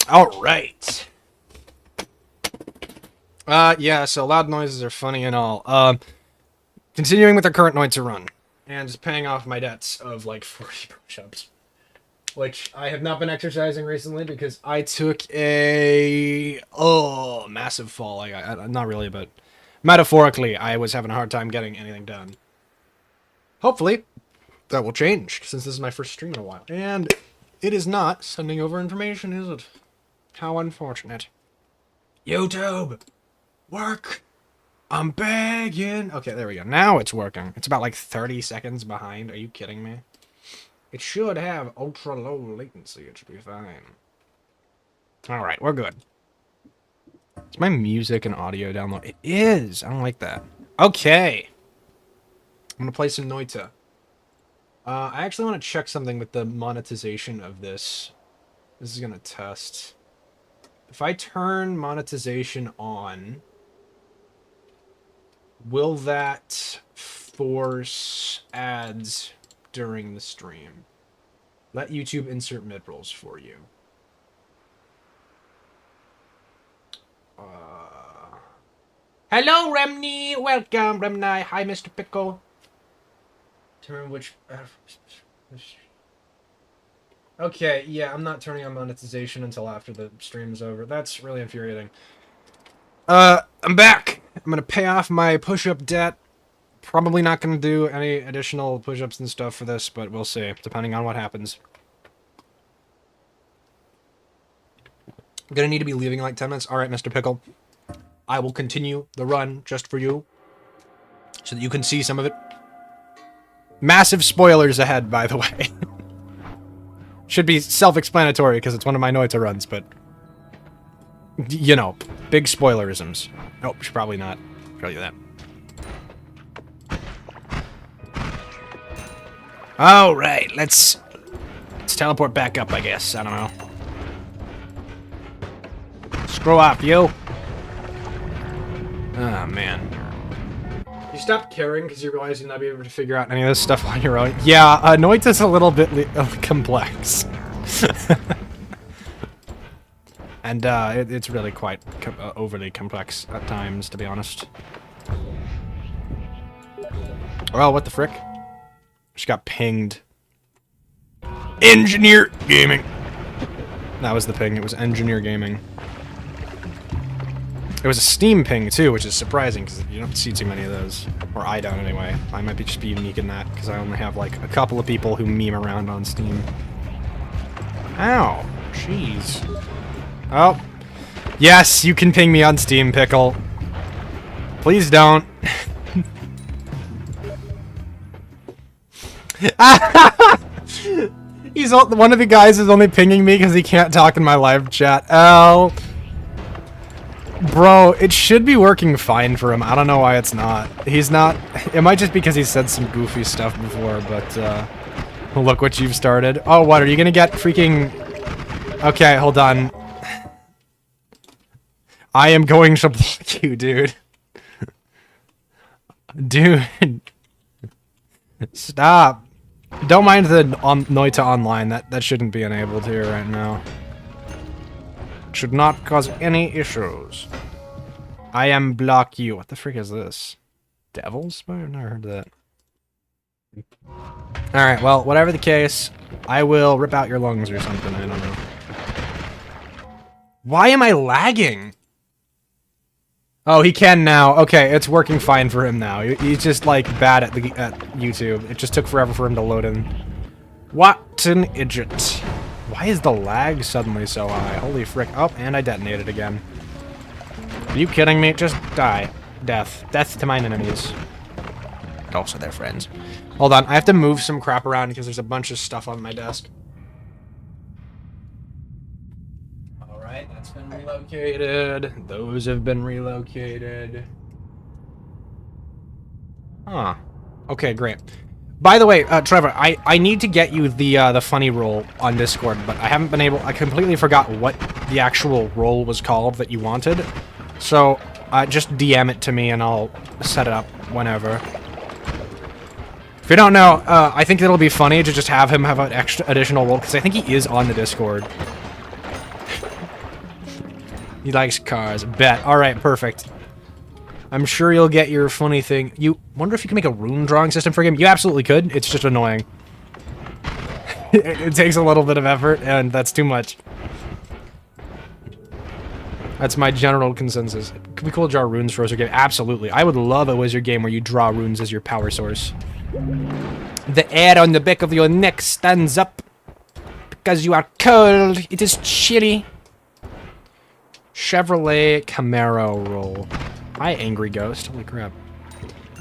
Alright. Yeah, so loud noises are funny and all. Continuing with our current Noiting Run. And just paying off my debts of like 40 push-ups. Which I have not been exercising recently because I took a massive fall. Not really, but metaphorically, I was having a hard time getting anything done. Hopefully, that will change since this is my first stream in a while. And it is not sending over information, is it? How unfortunate. YouTube, work. I'm begging. Okay, there we go. Now it's working. It's about like 30 seconds behind. Are you kidding me? It should have ultra low latency. It should be fine. Alright, we're good. Is my music and audio download? It is! I don't like that. Okay. I'm gonna play some Noita. I actually want to check something with the monetization of this. This is gonna test. If I turn monetization on, will that force ads during the stream? Let YouTube insert mid-rolls for you. Hello, Remni! Welcome, Remni. Hi, Mr. Pickle. Determine which... Okay, yeah, I'm not turning on monetization until after the stream is over. That's really infuriating. I'm back! I'm gonna pay off my push-up debt. Probably not gonna do any additional push-ups and stuff for this, but we'll see, depending on what happens. I'm gonna need to be leaving in like 10 minutes. Alright, Mr. Pickle. I will continue the run just for you, so that you can see some of it. Massive spoilers ahead, by the way. Should be self-explanatory, because it's one of my Noita runs, but... You know, big spoilerisms. Oh, should probably not show you that. Alright, let's teleport back up, I guess. I don't know. Screw off, you! Oh, man. You stopped caring because you realized you'd not be able to figure out any of this stuff on your own. Yeah, Noita's a little bit complex. And, it's really quite overly complex at times, to be honest. Oh, what the frick? Just got pinged. Engineer Gaming! That was the ping, it was Engineer Gaming. It was a Steam ping, too, which is surprising, because you don't see too many of those. Or I don't, anyway. I might just be unique in that, because I only have, like, a couple of people who meme around on Steam. Ow. Jeez. Oh. Yes, you can ping me on Steam, Pickle. Please don't. One of the guys is only pinging me because he can't talk in my live chat. Oh. Bro, it should be working fine for him. I don't know why it's not. He's not... It might just because he said some goofy stuff before, but, look what you've started. Oh, what, are you gonna get freaking... Okay, hold on. I am going to block you, dude. Dude. Stop. Don't mind the Noita Online. That shouldn't be enabled here right now. Should not cause any issues. I am block you. What the frick is this? Devils? I've never heard of that. Alright, well, whatever the case, I will rip out your lungs or something. I don't know. Why am I lagging? Oh, he can now. Okay, it's working fine for him now. He's just, like, bad at YouTube. It just took forever for him to load in. What an idiot. Why is the lag suddenly so high? Holy frick. Oh, and I detonated again. Are you kidding me? Just die. Death. Death to mine enemies. Also their friends. Hold on, I have to move some crap around because there's a bunch of stuff on my desk. Alright, that's been relocated. Those have been relocated. Huh. Okay, great. By the way, Trevor, I need to get you the funny role on Discord, but I haven't been able... I completely forgot what the actual role was called that you wanted. So, just DM it to me and I'll set it up whenever. If you don't know, I think it'll be funny to just have him have an extra additional role, because I think he is on the Discord. He likes cars. Bet. Alright, perfect. I'm sure you'll get your funny thing. You wonder if you can make a rune drawing system for him? You absolutely could. It's just annoying. It takes a little bit of effort, and that's too much. That's my general consensus. Could be cool to draw runes for a wizard game. Absolutely. I would love a wizard game where you draw runes as your power source. The hair on the back of your neck stands up because you are cold. It is chilly. Chevrolet Camaro roll. Hi, Angry Ghost. Holy crap.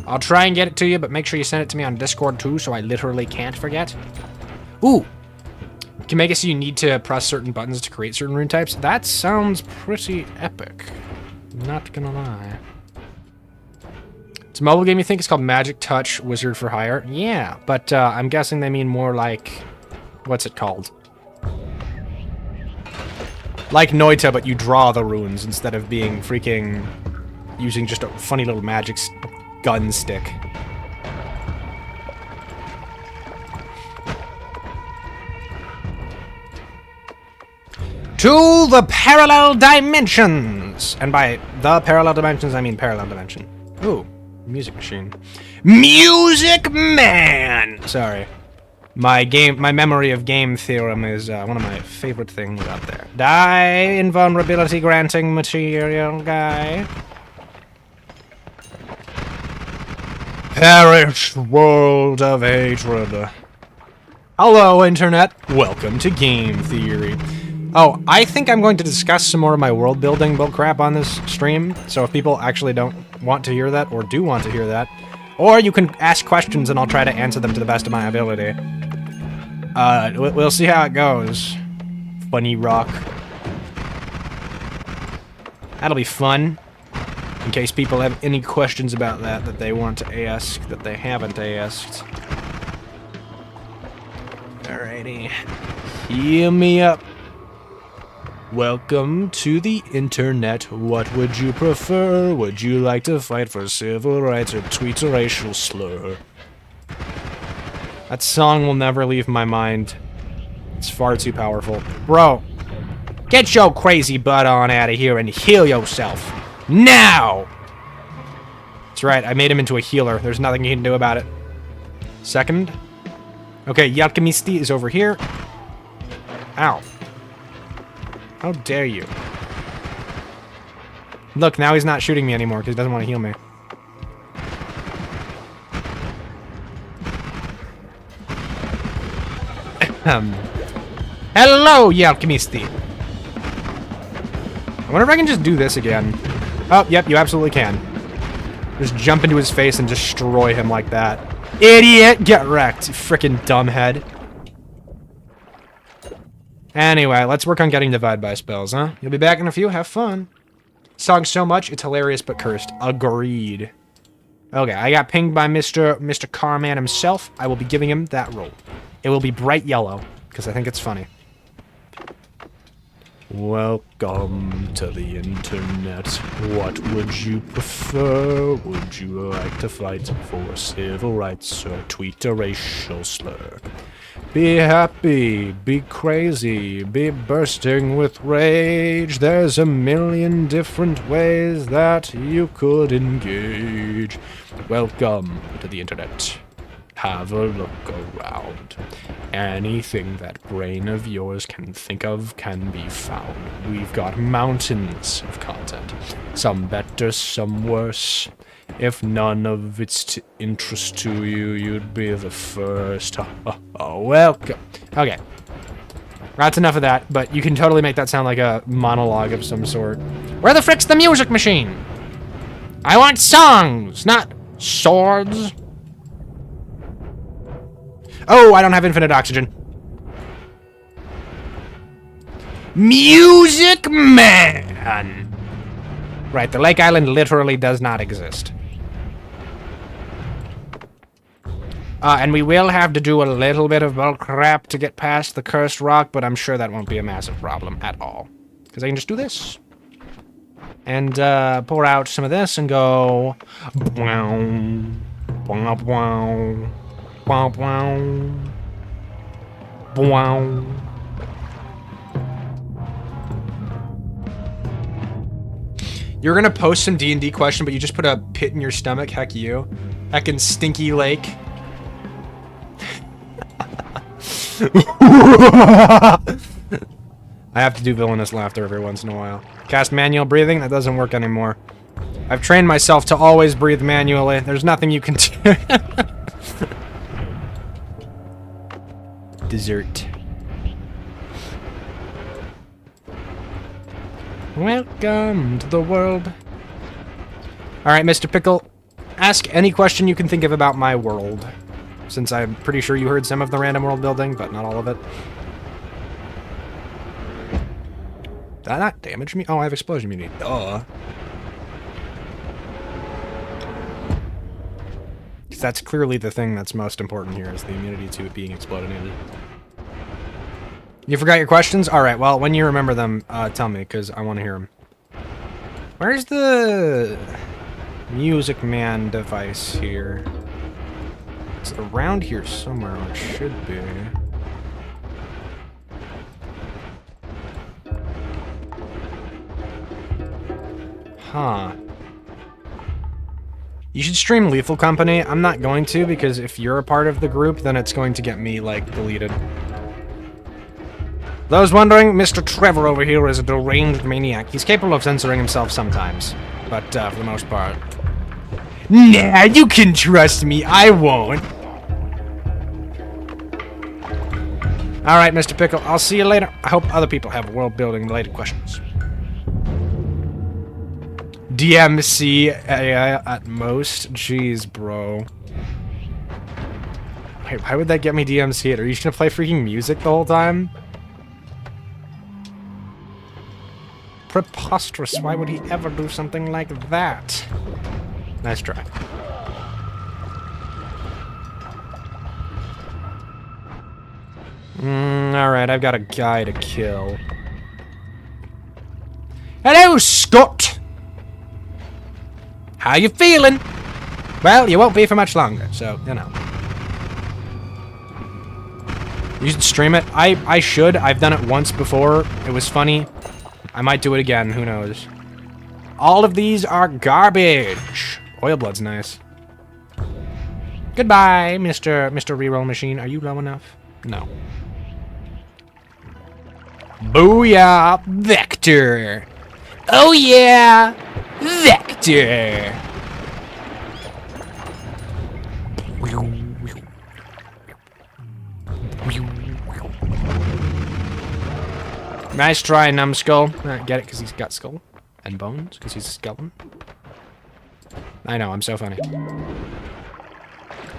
I'll try and get it to you, but make sure you send it to me on Discord too, so I literally can't forget. Ooh! You can make it so you need to press certain buttons to create certain rune types. That sounds pretty epic. Not gonna lie. It's a mobile game, you think? It's called Magic Touch Wizard for Hire. Yeah, but I'm guessing they mean more like... What's it called? Like Noita, but you draw the runes instead of being freaking... using just a funny little magic gun stick. To the parallel dimensions! And by the parallel dimensions, I mean parallel dimension. Ooh, music machine. Music Man! Sorry. My memory of game theorem is one of my favorite things out there. Die, invulnerability granting material guy. Perish, world of hatred. Hello, Internet. Welcome to Game Theory. Oh, I think I'm going to discuss some more of my world building bullcrap on this stream, so if people actually don't want to hear that, or do want to hear that, or you can ask questions and I'll try to answer them to the best of my ability. We'll see how it goes. Funny rock. That'll be fun. In case people have any questions about that they want to ask, that they haven't asked. Alrighty. Heal me up. Welcome to the internet. What would you prefer? Would you like to fight for civil rights or tweet a racial slur? That song will never leave my mind. It's far too powerful. Bro, get your crazy butt on out of here and heal yourself. Now! That's right, I made him into a healer. There's nothing you can do about it. Second. Okay, Yalkamisti is over here. Ow. How dare you? Look, now he's not shooting me anymore because he doesn't want to heal me. Hello, Yalkamisti. I wonder if I can just do this again. Oh, yep, you absolutely can. Just jump into his face and destroy him like that. Idiot! Get wrecked, you frickin' dumbhead. Anyway, let's work on getting Divide by spells, huh? You'll be back in a few, have fun. Song so much, it's hilarious but cursed. Agreed. Okay, I got pinged by Mr. Carman himself. I will be giving him that roll. It will be bright yellow, because I think it's funny. Welcome to the internet. What would you prefer? Would you like to fight for civil rights or tweet a racial slur? Be happy, be crazy, be bursting with rage. There's a million different ways that you could engage. Welcome to the internet. Have a look around. Anything that brain of yours can think of can be found. We've got mountains of content. Some better, some worse. If none of it's interest to you, you'd be the first. Oh, welcome. Okay. That's enough of that, but you can totally make that sound like a monologue of some sort. Where the frick's the music machine? I want songs, not swords. Oh, I don't have infinite oxygen. Music Man! Right, the Lake Island literally does not exist. And we will have to do a little bit of bulk crap to get past the cursed rock, but I'm sure that won't be a massive problem at all. Because I can just do this. And pour out some of this and go... You're gonna post some D&D question, but you just put a pit in your stomach. Heck you. Heckin' Stinky Lake. I have to do villainous laughter every once in a while. Cast manual breathing? That doesn't work anymore. I've trained myself to always breathe manually. There's nothing you can do. Dessert. Welcome to the world. Alright, Mr. Pickle. Ask any question you can think of about my world. Since I'm pretty sure you heard some of the random world building, but not all of it. Did that not damage me? Oh, I have explosion immunity. Duh. Because that's clearly the thing that's most important here, is the immunity to it being exploded. You forgot your questions? Alright, well, when you remember them, tell me, because I want to hear them. Where's the Music Man device here? It's around here somewhere, or it should be. Huh. You should stream Lethal Company. I'm not going to, because if you're a part of the group, then it's going to get me, like, deleted. Those wondering, Mr. Trevor over here is a deranged maniac. He's capable of censoring himself sometimes, but for the most part. Nah, you can trust me. I won't. Alright, Mr. Pickle. I'll see you later. I hope other people have world-building related questions. DMC AI at most? Jeez, bro. Wait, why would that get me DMC'd? Are you just gonna play freaking music the whole time? Preposterous. Why would he ever do something like that? Nice try. Alright, I've got a guy to kill. Hello, Scott! How you feeling? Well, you won't be for much longer, so, you know. You should stream it. I should. I've done it once before. It was funny. I might do it again. Who knows? All of these are garbage. Oil blood's nice. Goodbye, Mr. Reroll Machine. Are you low enough? No. Booyah! Vector! Oh yeah! Vector! Nice try, Numbskull. Get it, because he's got skull. And bones, because he's a skeleton. I know, I'm so funny.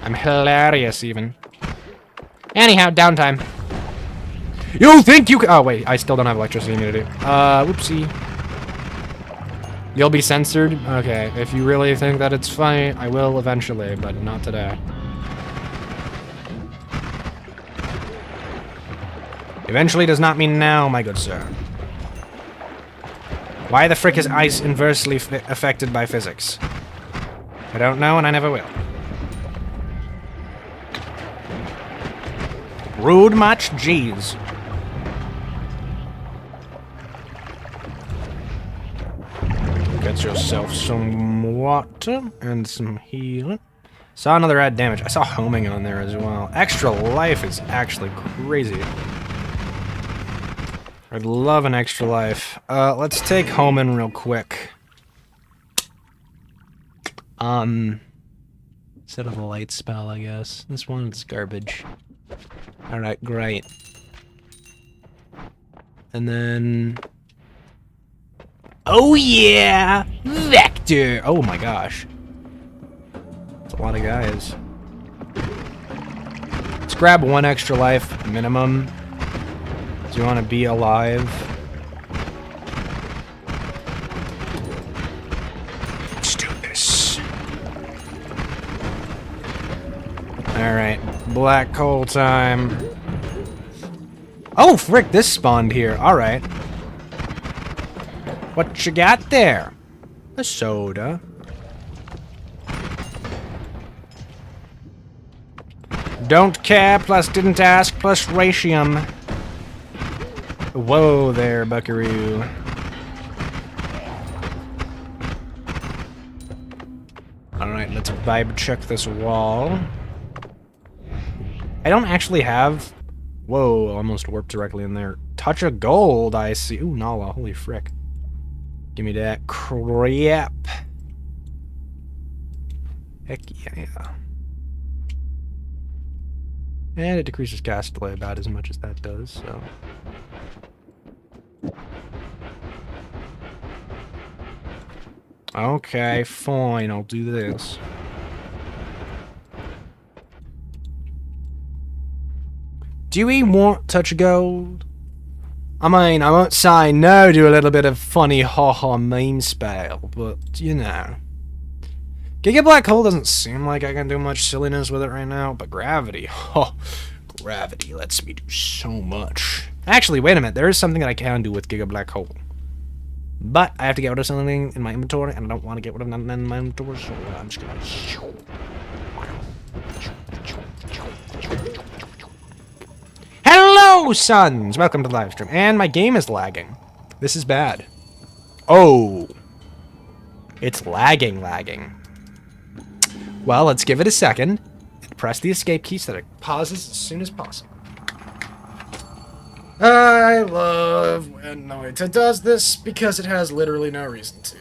I'm hilarious, even. Anyhow, downtime. You think you can— oh, wait, I still don't have electricity immunity. Whoopsie. You'll be censored? Okay, if you really think that it's funny, I will eventually, but not today. Eventually does not mean now, my good sir. Why the frick is ice inversely affected by physics? I don't know, and I never will. Rude much? Jeez. Get yourself some water and some healing. Saw another add damage. I saw homing on there as well. Extra life is actually crazy. I'd love an extra life. Let's take homing real quick. Instead of a light spell, I guess. This one's garbage. Alright, great. And then... oh yeah! Vector! Oh my gosh. That's a lot of guys. Let's grab one extra life, minimum. Do you want to be alive? Let's do this. Alright, black hole time. Oh, frick, this spawned here. Alright. What you got there? A soda. Don't care, plus didn't ask, plus ratium. Whoa there, buckaroo. Alright, let's vibe check this wall. I don't actually have... Whoa, almost warped directly in there. Touch of gold, I see. Ooh, Nala, holy frick. Give me that crap. Heck yeah. And it decreases cast delay about as much as that does, so... Okay, fine, I'll do this. Do we want touch of gold? I mean, I won't say no to a little bit of funny ha-ha meme spell, but, you know. Giga Black Hole doesn't seem like I can do much silliness with it right now, but Gravity, oh, Gravity lets me do so much. Actually, wait a minute, there is something that I can do with Giga Black Hole. But I have to get rid of something in my inventory, and I don't want to get rid of nothing in my inventory, so I'm just gonna... Hello, sons! Welcome to the live stream. And my game is lagging. This is bad. Oh. It's lagging. Well, let's give it a second. Press the escape key so that it pauses as soon as possible. I love when Noita does this because it has literally no reason to.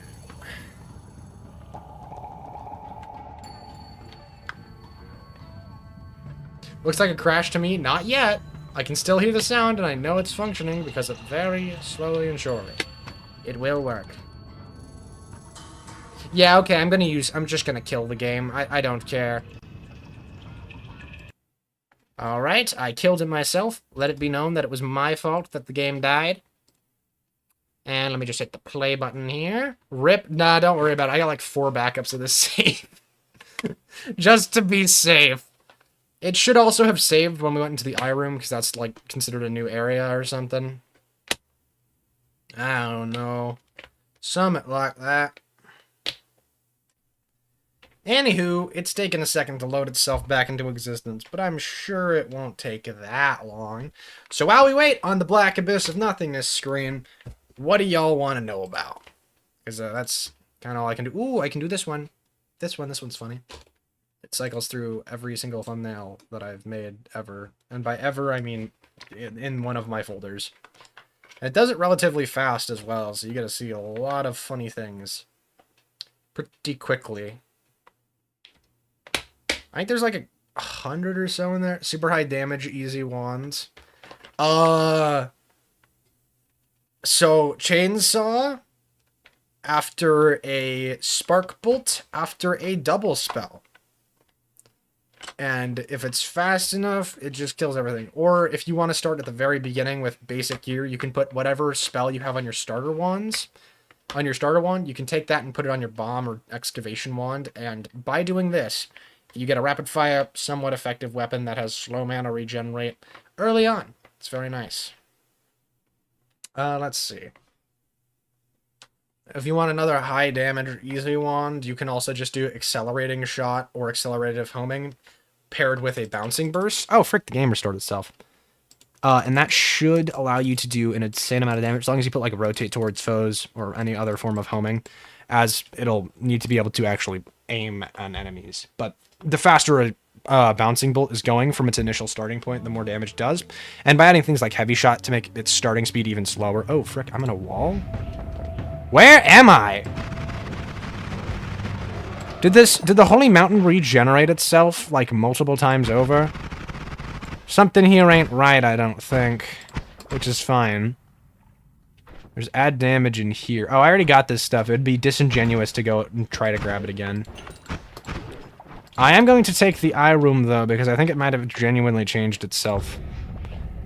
Looks like a crash to me. Not yet. I can still hear the sound, and I know it's functioning because it very slowly and surely. It will work. Yeah, okay, I'm just gonna kill the game. I don't care. Alright, I killed it myself. Let it be known that it was my fault that the game died. And let me just hit the play button here. Rip. Nah, don't worry about it. I got like 4 backups of this save. Just to be safe. It should also have saved when we went into the eye room, because that's, like, considered a new area or something. I don't know. Something like that. Anywho, it's taken a second to load itself back into existence, but I'm sure it won't take that long. So while we wait on the black abyss of nothingness screen, what do y'all want to know about? Because that's kind of all I can do. Ooh, I can do this one. This one's funny. It cycles through every single thumbnail that I've made ever. And by ever, I mean in one of my folders. And it does it relatively fast as well, so you get to see a lot of funny things pretty quickly. I think there's like 100 or so in there. Super high damage, easy wands. So chainsaw after a spark bolt after a double spell. And if it's fast enough, it just kills everything. Or if you want to start at the very beginning with basic gear, you can put whatever spell you have on your starter wands. On your starter wand, you can take that and put it on your bomb or excavation wand. And by doing this, you get a rapid fire, somewhat effective weapon that has slow mana regenerate early on. It's very nice. Let's see. If you want another high damage easy wand, you can also just do accelerating shot or accelerative homing paired with a bouncing burst. Oh, frick, the game restored itself. And that should allow you to do an insane amount of damage as long as you put like a rotate towards foes or any other form of homing, as it'll need to be able to actually aim on enemies. But the faster a bouncing bolt is going from its initial starting point, the more damage it does. And by adding things like heavy shot to make its starting speed even slower. Oh, frick, I'm in a wall? Where am I? Did the Holy Mountain regenerate itself, like, multiple times over? Something here ain't right, I don't think. Which is fine. There's add damage in here. Oh, I already got this stuff. It'd be disingenuous to go and try to grab it again. I am going to take the eye room, though, because I think it might have genuinely changed itself.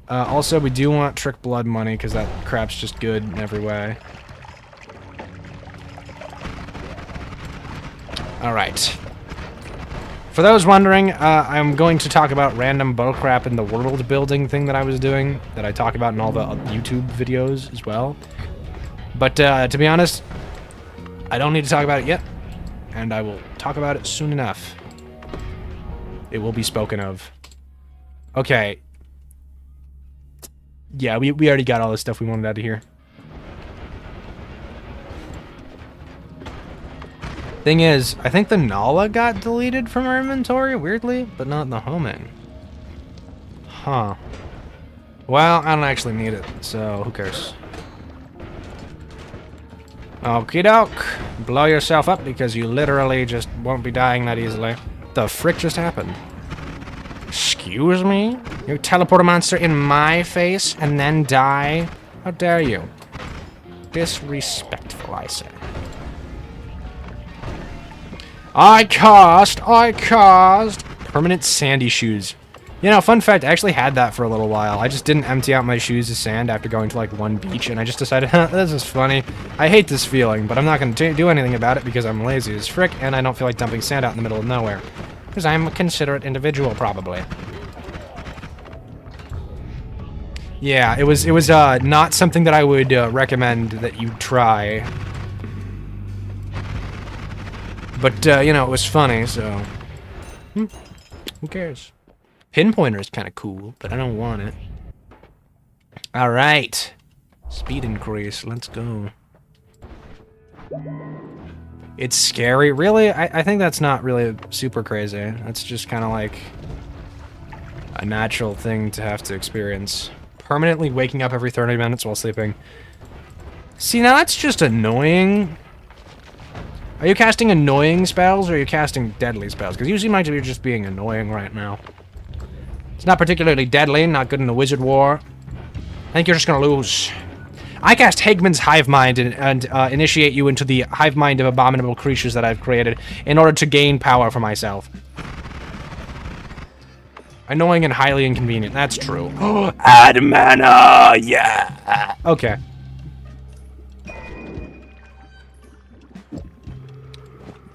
Also, we do want Trick Blood money, because that crap's just good in every way. Alright. For those wondering, I'm going to talk about random bullcrap in the world building thing that I was doing, that I talk about in all the YouTube videos as well. But to be honest, I don't need to talk about it yet, and I will talk about it soon enough. It will be spoken of. Okay. Yeah, we already got all the stuff we wanted out of here. Thing is, I think the Nala got deleted from our inventory, weirdly, but not the homing. Huh. Well, I don't actually need it, so who cares? Okie doke. Blow yourself up because you literally just won't be dying that easily. What the frick just happened? Excuse me? You teleport a monster in my face and then die? How dare you? Disrespectful, I say. I cast permanent sandy shoes. You know, fun fact, I actually had that for a little while. I just didn't empty out my shoes of sand after going to like one beach, and I just decided, this is funny. I hate this feeling, but I'm not going to do anything about it because I'm lazy as frick, and I don't feel like dumping sand out in the middle of nowhere. Because I'm a considerate individual, probably. Yeah, it was not something that I would recommend that you try. But, you know, it was funny, so... who cares? Pinpointer is kind of cool, but I don't want it. Alright. Speed increase, let's go. It's scary. Really? I think that's not really super crazy. That's just kind of like a natural thing to have to experience. Permanently waking up every 30 minutes while sleeping. See, now that's just annoying. Are you casting annoying spells, or are you casting deadly spells? Because you seem like to be just being annoying right now. It's not particularly deadly, not good in the Wizard War. I think you're just gonna lose. I cast Hagman's Hive Mind and initiate you into the hive mind of abominable creatures that I've created in order to gain power for myself. Annoying and highly inconvenient, that's true. Add mana, yeah! Okay.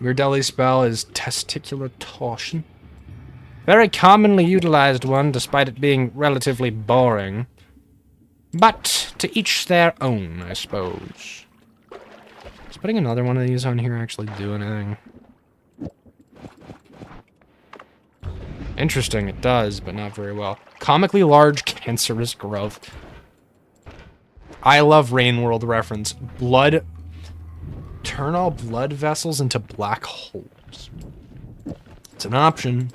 Your deadly spell is Testicular Torsion. Very commonly utilized one, despite it being relatively boring. But to each their own, I suppose. Does putting another one of these on here actually do anything? Interesting, it does, but not very well. Comically large cancerous growth. I love Rain World reference. Blood. Turn all blood vessels into black holes. It's an option.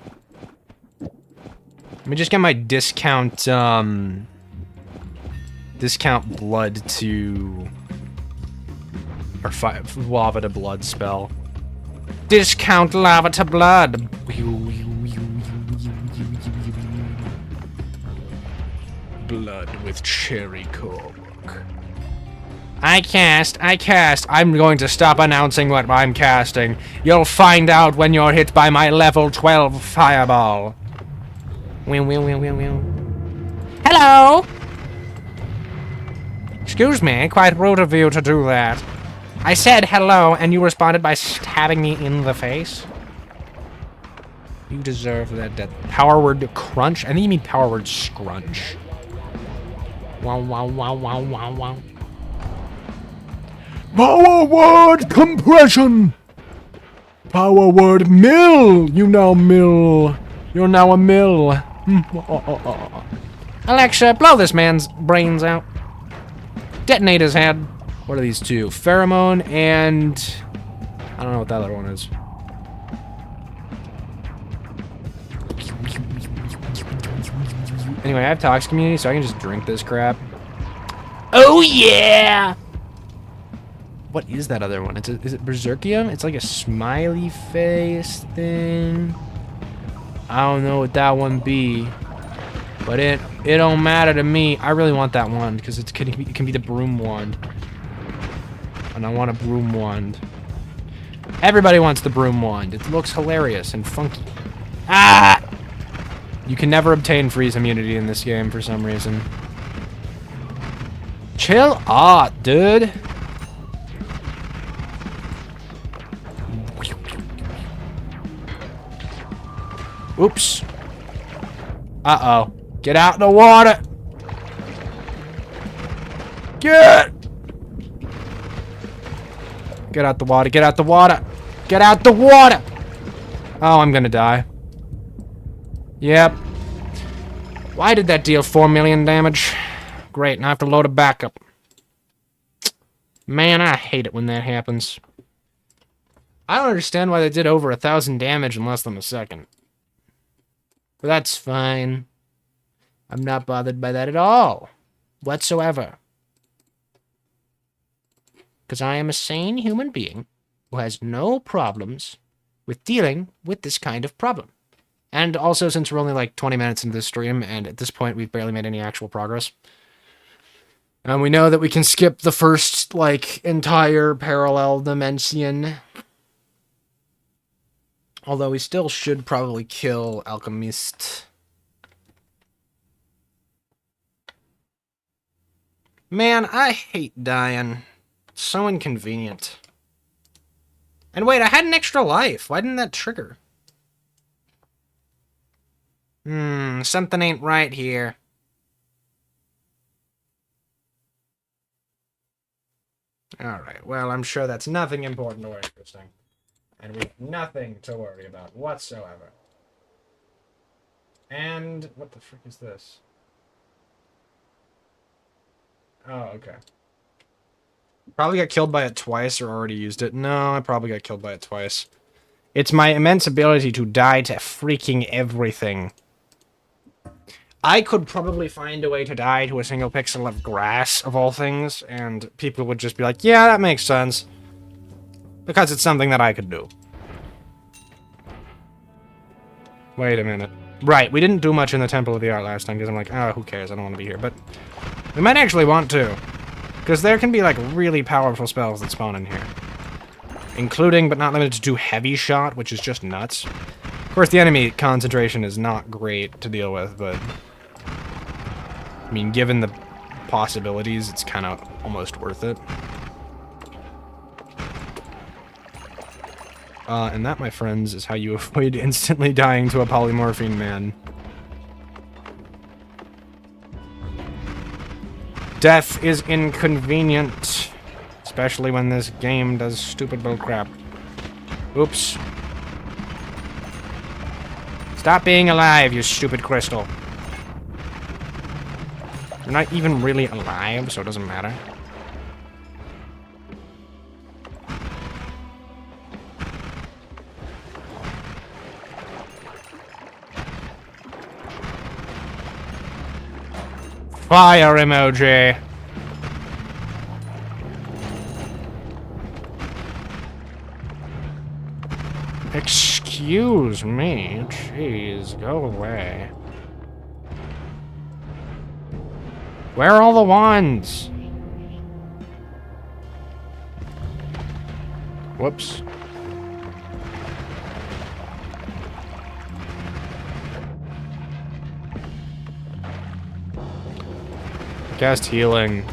Let me just get my discount blood to... or lava to blood spell. Discount lava to blood! Blood with cherry coke. I cast. I'm going to stop announcing what I'm casting. You'll find out when you're hit by my level 12 fireball. Hello! Excuse me, quite rude of you to do that. I said hello, and you responded by stabbing me in the face. You deserve that death. Power word crunch? I think you mean power word scrunch. Wow, wow, wow, wow, wow, wow. Power word compression! Power word mill! You now mill. You're now a mill. Alexa, blow this man's brains out. Detonate his head. What are these two? Pheromone and... I don't know what that other one is. Anyway, I have Toxic Immunity, so I can just drink this crap. Oh yeah! What is that other one? Is it Berserkium? It's like a smiley face thing. I don't know what that one be. But it don't matter to me. I really want that wand, because it can be the broom wand. And I want a broom wand. Everybody wants the broom wand. It looks hilarious and funky. Ah! You can never obtain freeze immunity in this game for some reason. Chill out, dude. Oops. Uh-oh. Get out in the water. Get out the water. Get out the water. Get out the water. Oh, I'm gonna die. Yep. Why did that deal 4 million damage? Great, now I have to load a backup. Man, I hate it when that happens. I don't understand why they did over 1,000 damage in less than a second. But that's fine. I'm not bothered by that at all. Whatsoever. Because I am a sane human being who has no problems with dealing with this kind of problem. And also, since we're only like 20 minutes into this stream, and at this point we've barely made any actual progress, and we know that we can skip the first, like, entire parallel dimension. Although we still should probably kill Alchemist. Man, I hate dying. It's so inconvenient. And wait, I had an extra life. Why didn't that trigger? Something ain't right here. Alright, well, I'm sure that's nothing important or interesting. And we have nothing to worry about whatsoever. And what the frick is this? Oh, okay. Probably got killed by it twice or already used it. No, I probably got killed by it twice. It's my immense ability to die to freaking everything. I could probably find a way to die to a single pixel of grass, of all things, and people would just be like, yeah, that makes sense. Because it's something that I could do. Wait a minute. Right, we didn't do much in the Temple of the Art last time, because I'm like, oh, who cares, I don't want to be here. But we might actually want to. Because there can be, like, really powerful spells that spawn in here. Including, but not limited to, Heavy Shot, which is just nuts. Of course, the enemy concentration is not great to deal with, but I mean, given the possibilities, it's kind of almost worth it. And that, my friends, is how you avoid instantly dying to a polymorphine man. Death is inconvenient, especially when this game does stupid bullcrap. Oops. Stop being alive, you stupid crystal. You're not even really alive, so it doesn't matter. Fire emoji. Excuse me. Jeez, go away. Where are all the wands? Whoops. Cast healing.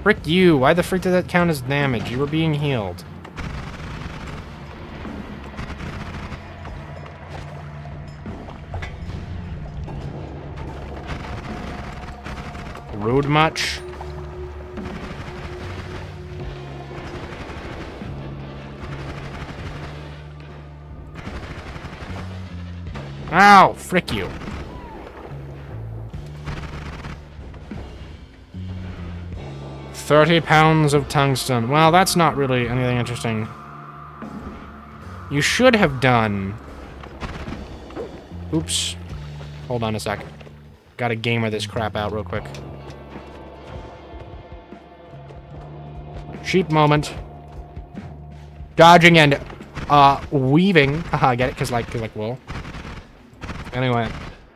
Frick you. Why the frick did that count as damage? You were being healed. Rude much? Ow! Frick you. £30 of tungsten. Well, that's not really anything interesting. You should have done... Oops. Hold on a sec. Gotta gamer this crap out real quick. Cheap moment. Dodging and, weaving. Haha, get it? Cause like wool. Anyway,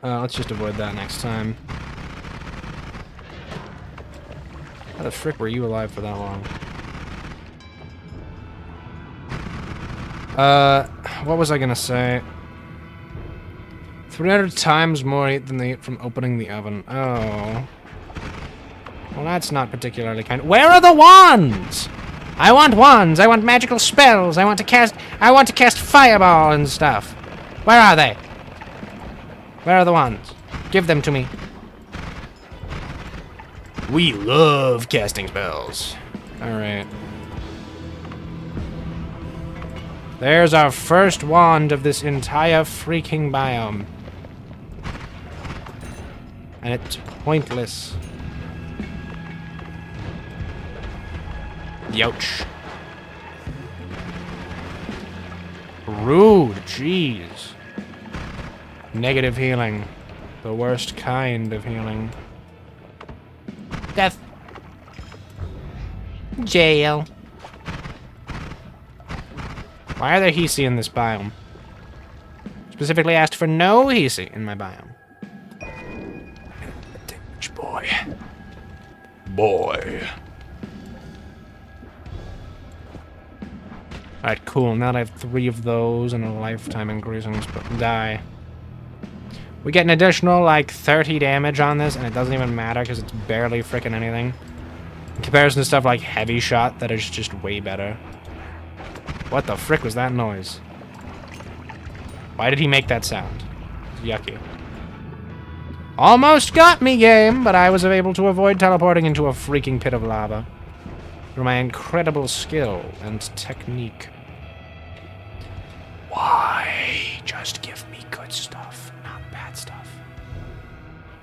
let's just avoid that next time. How the frick were you alive for that long? What was I gonna say? 300 times more heat than the heat from opening the oven. Oh. Well, that's not particularly kind. Where are the wands? I want wands. I want magical spells. I want to cast fireball and stuff. Where are they? Where are the wands? Give them to me. We love casting spells. Alright. There's our first wand of this entire freaking biome. And it's pointless. Youch. rude. Jeez. Negative healing. The worst kind of healing. Death. Jail. Why are there Hisi in this biome? Specifically asked for no Hisi in my biome. Damage boy. Boy. Alright, cool. Now that I have 3 of those and a lifetime increasing die. We get an additional, like, 30 damage on this, and it doesn't even matter because it's barely freaking anything. In comparison to stuff like Heavy Shot, that is just way better. What the frick was that noise? Why did he make that sound? It's yucky. Almost got me, game, but I was able to avoid teleporting into a freaking pit of lava. Through my incredible skill and technique. Why? Just give me good stuff, not bad stuff.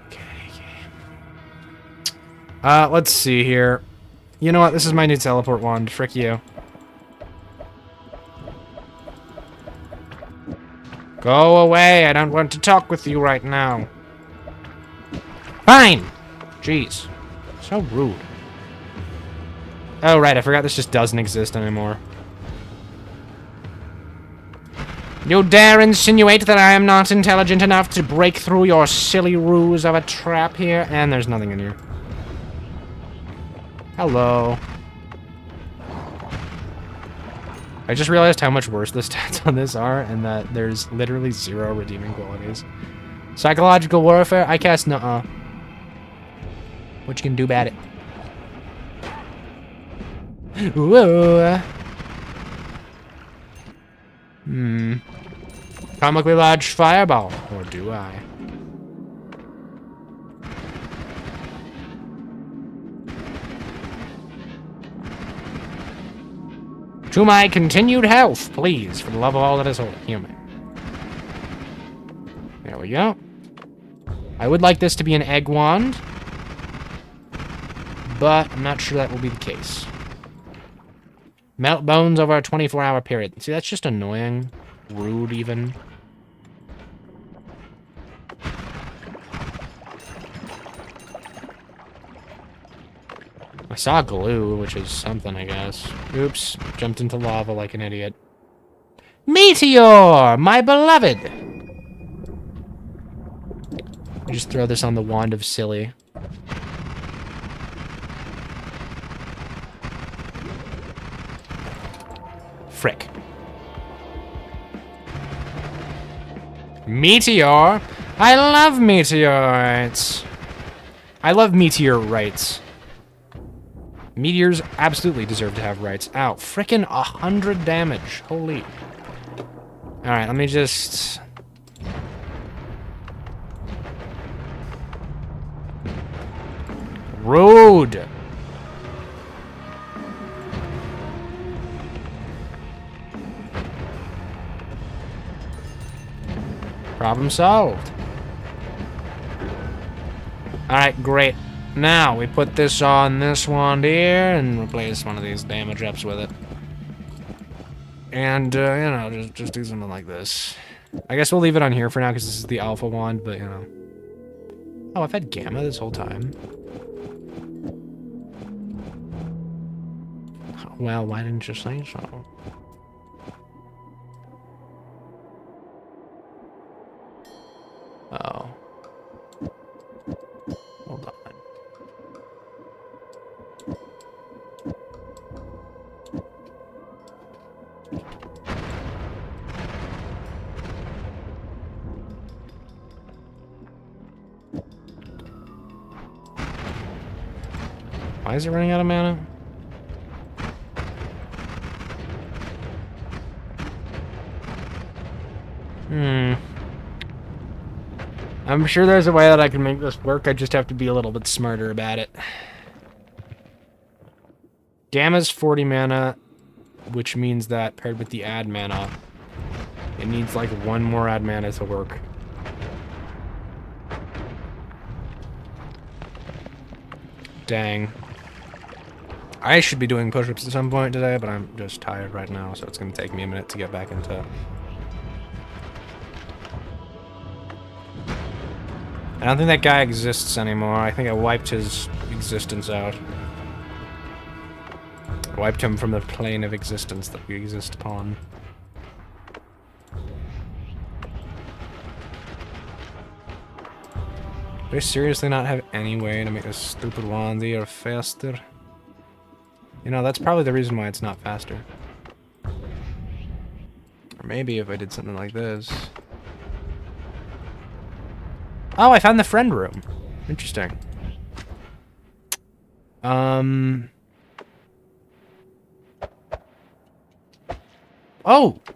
Okay, game. Let's see here. You know what? This is my new teleport wand. Frick you. Go away. I don't want to talk with you right now. Fine. Jeez. So rude. Oh, right. I forgot this just doesn't exist anymore. You dare insinuate that I am not intelligent enough to break through your silly ruse of a trap here? And there's nothing in here. Hello. I just realized how much worse the stats on this are, and that there's literally 0 redeeming qualities. Psychological warfare? I cast nuh-uh. What you can do about it? Whoa. Comically large fireball. Or do I? To my continued health, please, for the love of all that is human. There we go. I would like this to be an egg wand, but I'm not sure that will be the case. Melt bones over a 24-hour period. See, that's just annoying. Rude, even. I saw glue, which is something, I guess. Oops. Jumped into lava like an idiot. Meteor! My beloved! I just throw this on the wand of silly. Frick. Meteor? I love meteorites. I love meteorites. Meteors absolutely deserve to have rights. Ow, frickin' 100 damage. Holy. Alright, let me just... Rude! Problem solved. Alright, great. Now, we put this on this wand here and replace one of these damage ups with it. And, you know, just do something like this. I guess we'll leave it on here for now because this is the alpha wand, but, you know. Oh, I've had gamma this whole time. Well, why didn't you say so? Oh. Hold on. Why is it running out of mana? I'm sure there's a way that I can make this work. I just have to be a little bit smarter about it. Gamma's 40 mana, which means that paired with the add mana, it needs like 1 more add mana to work. Dang. I should be doing push-ups at some point today, but I'm just tired right now, so it's going to take me a minute to get back into I don't think that guy exists anymore. I think I wiped his existence out. I wiped him from the plane of existence that we exist upon. Do I seriously not have any way to make this stupid Wandy or faster? You know, that's probably the reason why it's not faster. Or maybe if I did something like this. Oh, I found the friend room. Interesting. Oh!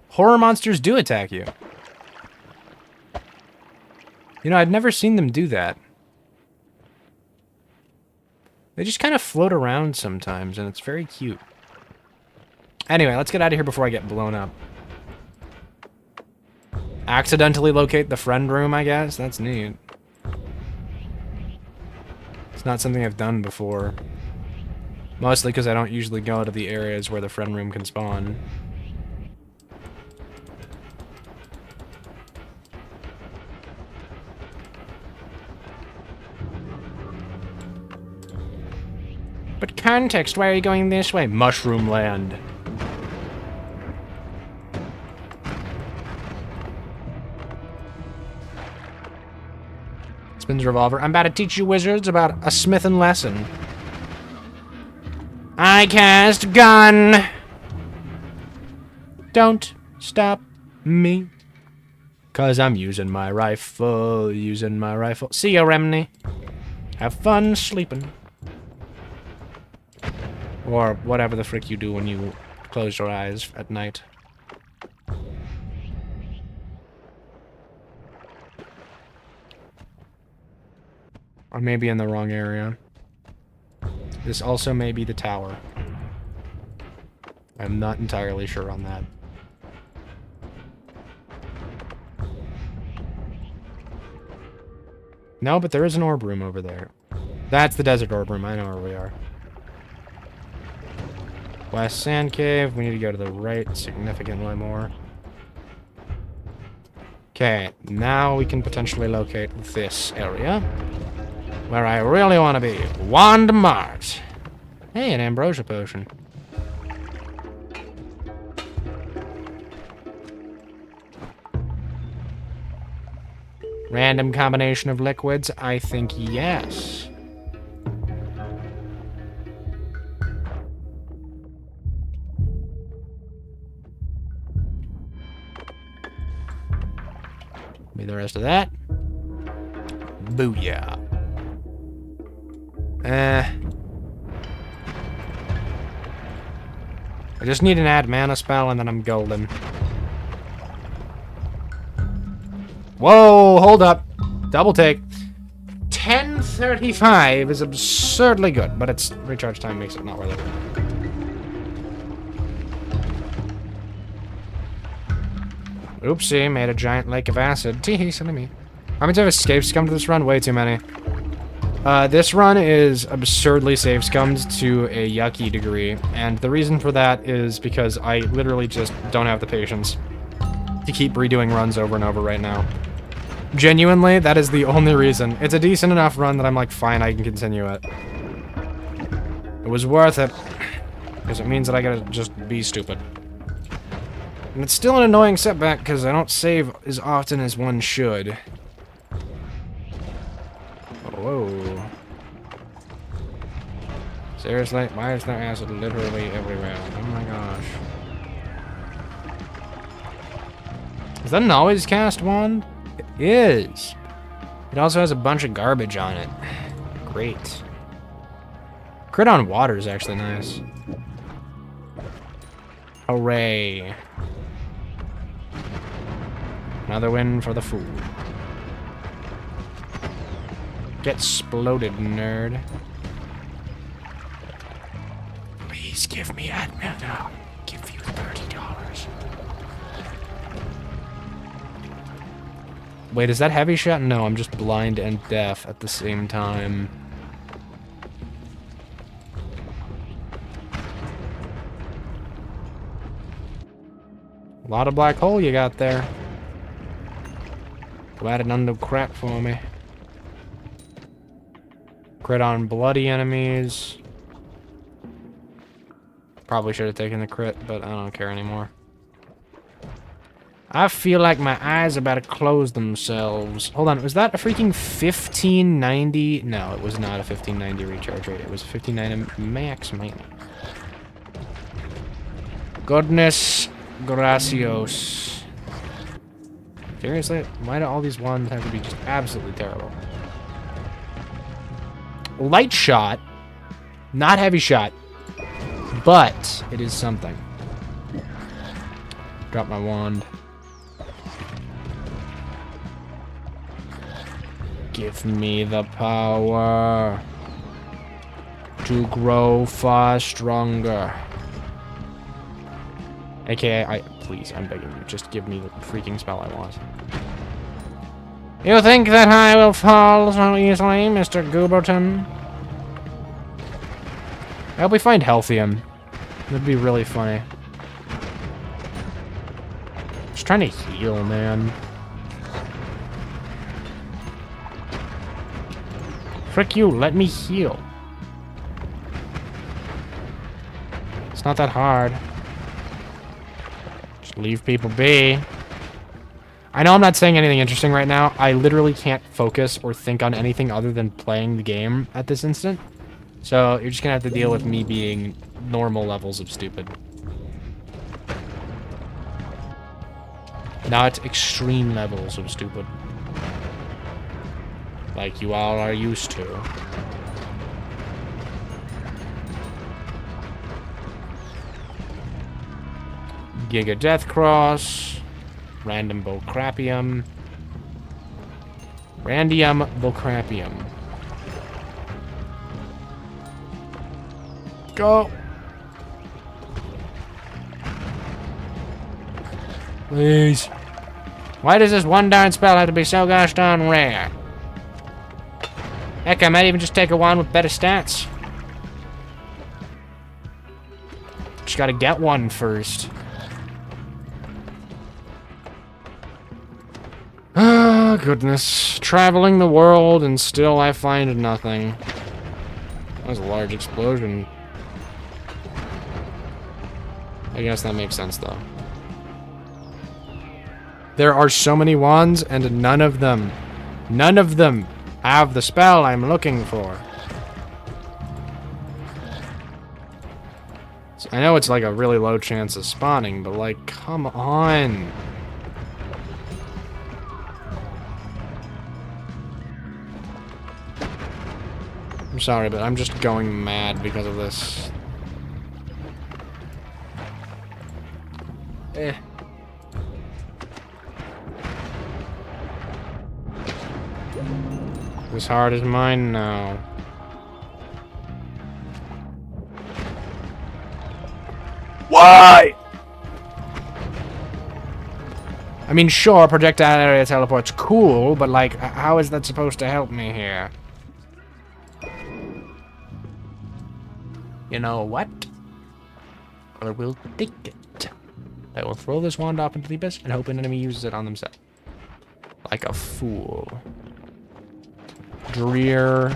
Horror monsters do attack you. You know, I've never seen them do that. They just kind of float around sometimes, and it's very cute. Anyway, let's get out of here before I get blown up. Accidentally locate the friend room, I guess? That's neat. It's not something I've done before. Mostly because I don't usually go to the areas where the friend room can spawn. But context, why are you going this way? Mushroom Land. Spins revolver. I'm about to teach you wizards about a smithing lesson. I cast gun. Don't stop me. 'Cause I'm using my rifle, See ya, Remney. Have fun sleeping. Or whatever the frick you do when you close your eyes at night. Or maybe in the wrong area. This also may be the tower. I'm not entirely sure on that. No, but there is an orb room over there. That's the desert orb room. I know where we are. West Sand Cave. We need to go to the right significantly more. Okay, now we can potentially locate this area. Where I really want to be. Wand Mart. Hey, an ambrosia potion. Random combination of liquids? I think yes. Be the rest of that. Booyah. I just need an add mana spell and then I'm golden. Whoa, hold up. Double take. 10:35 is absurdly good, but its recharge time makes it not worth it. Oopsie, made a giant lake of acid. Teehee, silly me. How many times have escape scummed to this run? Way too many. This run is absurdly save scummed to a yucky degree, and the reason for that is because I literally just don't have the patience to keep redoing runs over and over right now. Genuinely, that is the only reason. It's a decent enough run that I'm like, fine, I can continue it. It was worth it, because it means that I gotta just be stupid. And it's still an annoying setback, because I don't save as often as one should. Whoa. Seriously? Why is there acid literally everywhere? Oh my gosh. Is that an always cast wand? It is. It also has a bunch of garbage on it. Great. Crit on water is actually nice. Hooray. Another win for the fool. Get exploded, nerd. Please give me admin. I'll give you $30. Wait, is that heavy shot? No, I'm just blind and deaf at the same time. A lot of black hole you got there. Go add it under crap for me. Crit on bloody enemies. Probably should have taken the crit, but I don't care anymore. I feel like my eyes are about to close themselves. Hold on, was that a freaking 1590? No, it was not a 1590 recharge rate. It was a 1590 max maintenance. Goodness gracios. Seriously? Why do all these ones have to be just absolutely terrible? Light shot. Not heavy shot. But it is something. Drop my wand. Give me the power to grow far stronger. AKA, please, I'm begging you, just give me the freaking spell I want. You think that I will fall so easily, Mr. Gooberton? I hope we find Healthium. That'd be really funny. Just trying to heal, man. Frick you, let me heal. It's not that hard. Just leave people be. I know I'm not saying anything interesting right now. I literally can't focus or think on anything other than playing the game at this instant. So you're just gonna have to deal with me being normal levels of stupid. Not extreme levels of stupid. Like you all are used to. Giga Death Cross. Random Bullcrapium. Randium Bullcrapium. Go! Please. Why does this one darn spell have to be so gosh darn rare? Heck, I might even just take a wand with better stats. Just gotta get one first. Ah, goodness. Traveling the world and still I find nothing. That was a large explosion. I guess that makes sense, though. There are so many wands, and none of them have the spell I'm looking for. So I know it's like a really low chance of spawning, but like, come on. I'm sorry, but I'm just going mad because of this. This heart is mine now. Why? I mean, sure, projectile area teleport's cool, but like, how is that supposed to help me here? You know what? I will take it. I will throw this wand off into the abyss and hope an enemy uses it on themselves. Like a fool. Drear.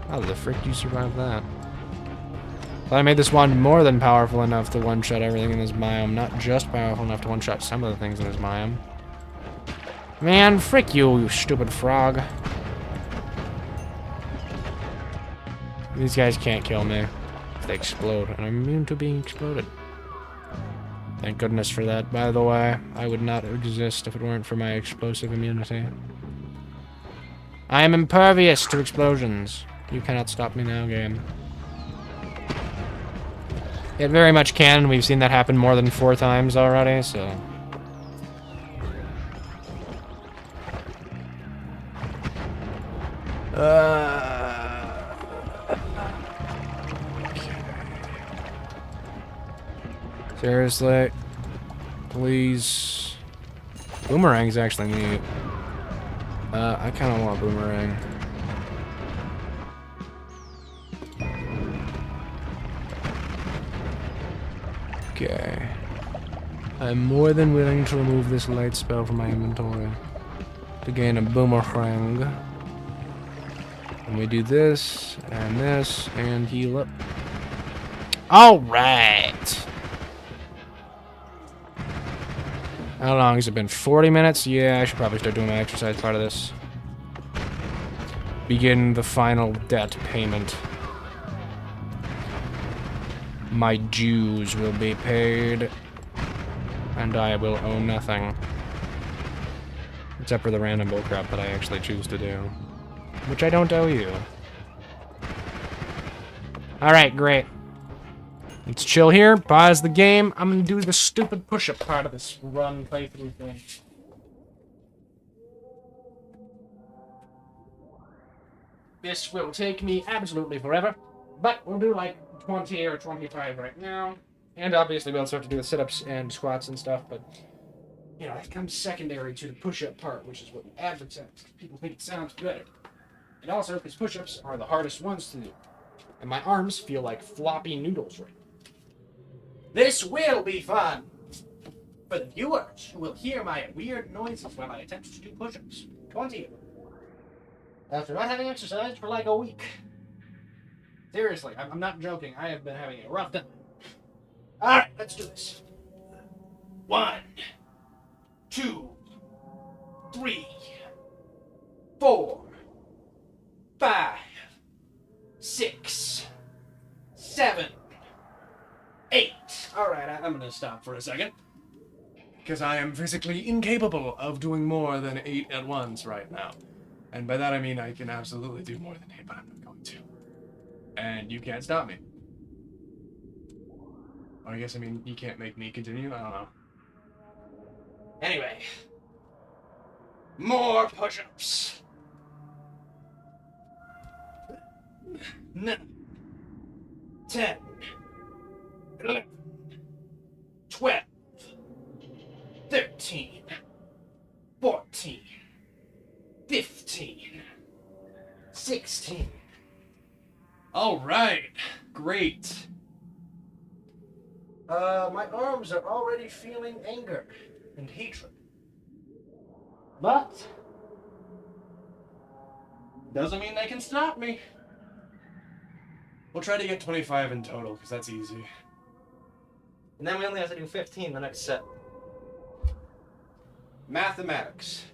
How the frick do you survive that? But I made this wand more than powerful enough to one-shot everything in this biome. Not just powerful enough to one-shot some of the things in this biome. Man, frick you, you stupid frog. These guys can't kill me. They explode, and I'm immune to being exploded. Thank goodness for that, by the way. I would not exist if it weren't for my explosive immunity. I am impervious to explosions. You cannot stop me now, game. It very much can, and we've seen that happen more than 4 times already, so... Seriously? Please. Boomerang's actually neat. I kind of want Boomerang. Okay. I'm more than willing to remove this light spell from my inventory to gain a Boomerang. And we do this, and heal up. Alright! How long has it been? 40 minutes? Yeah, I should probably start doing my exercise part of this. Begin the final debt payment. My dues will be paid, and I will owe nothing. Except for the random bullcrap that I actually choose to do. Which I don't owe you. Alright, great. Let's chill here, pause the game. I'm gonna do the stupid push-up part of this run playthrough thing. This will take me absolutely forever, but we'll do like 20 or 25 right now. And obviously we'll start to do the sit-ups and squats and stuff, but you know, that comes secondary to the push-up part, which is what we advertise. People think it sounds better. And also, because push-ups are the hardest ones to do. And my arms feel like floppy noodles right now. This will be fun for the viewers who will hear my weird noises while I attempt to do push-ups. 20 of them. After not having exercised for like a week. Seriously, I'm not joking. I have been having a rough time. Alright, let's do this. 1, 2, 3, 4, 5, 6, 7, 8. Alright, I'm gonna stop for a second. Because I am physically incapable of doing more than 8 at once right now. And by that I mean I can absolutely do more than 8, but I'm not going to. And you can't stop me. Or I guess, I mean, you can't make me continue? I don't know. Anyway. More push-ups. 9, 10, 11, 12, 13, 14, 15, 16. All right, great. My arms are already feeling anger and hatred. But doesn't mean they can stop me. We'll try to get 25 in total, because that's easy. And then we only have to do 15 the next set. Mathematics.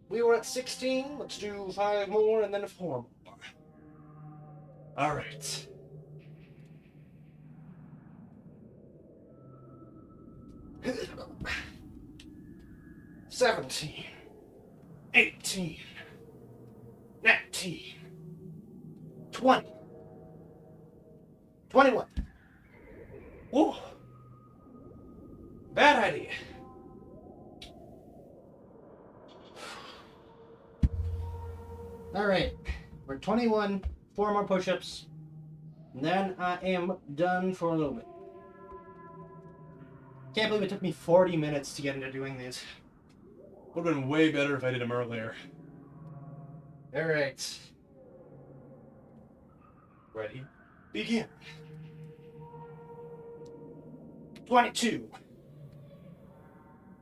We were at 16. Let's do 5 more and then 4 more. All right. $17, 18, 19, 20, 21. Ooh. Bad idea. All right, we're 21, 4 more push-ups, and then I am done for a little bit. Can't believe it took me 40 minutes to get into doing these. Would have been way better if I did them earlier. All right. Ready? Begin. 22,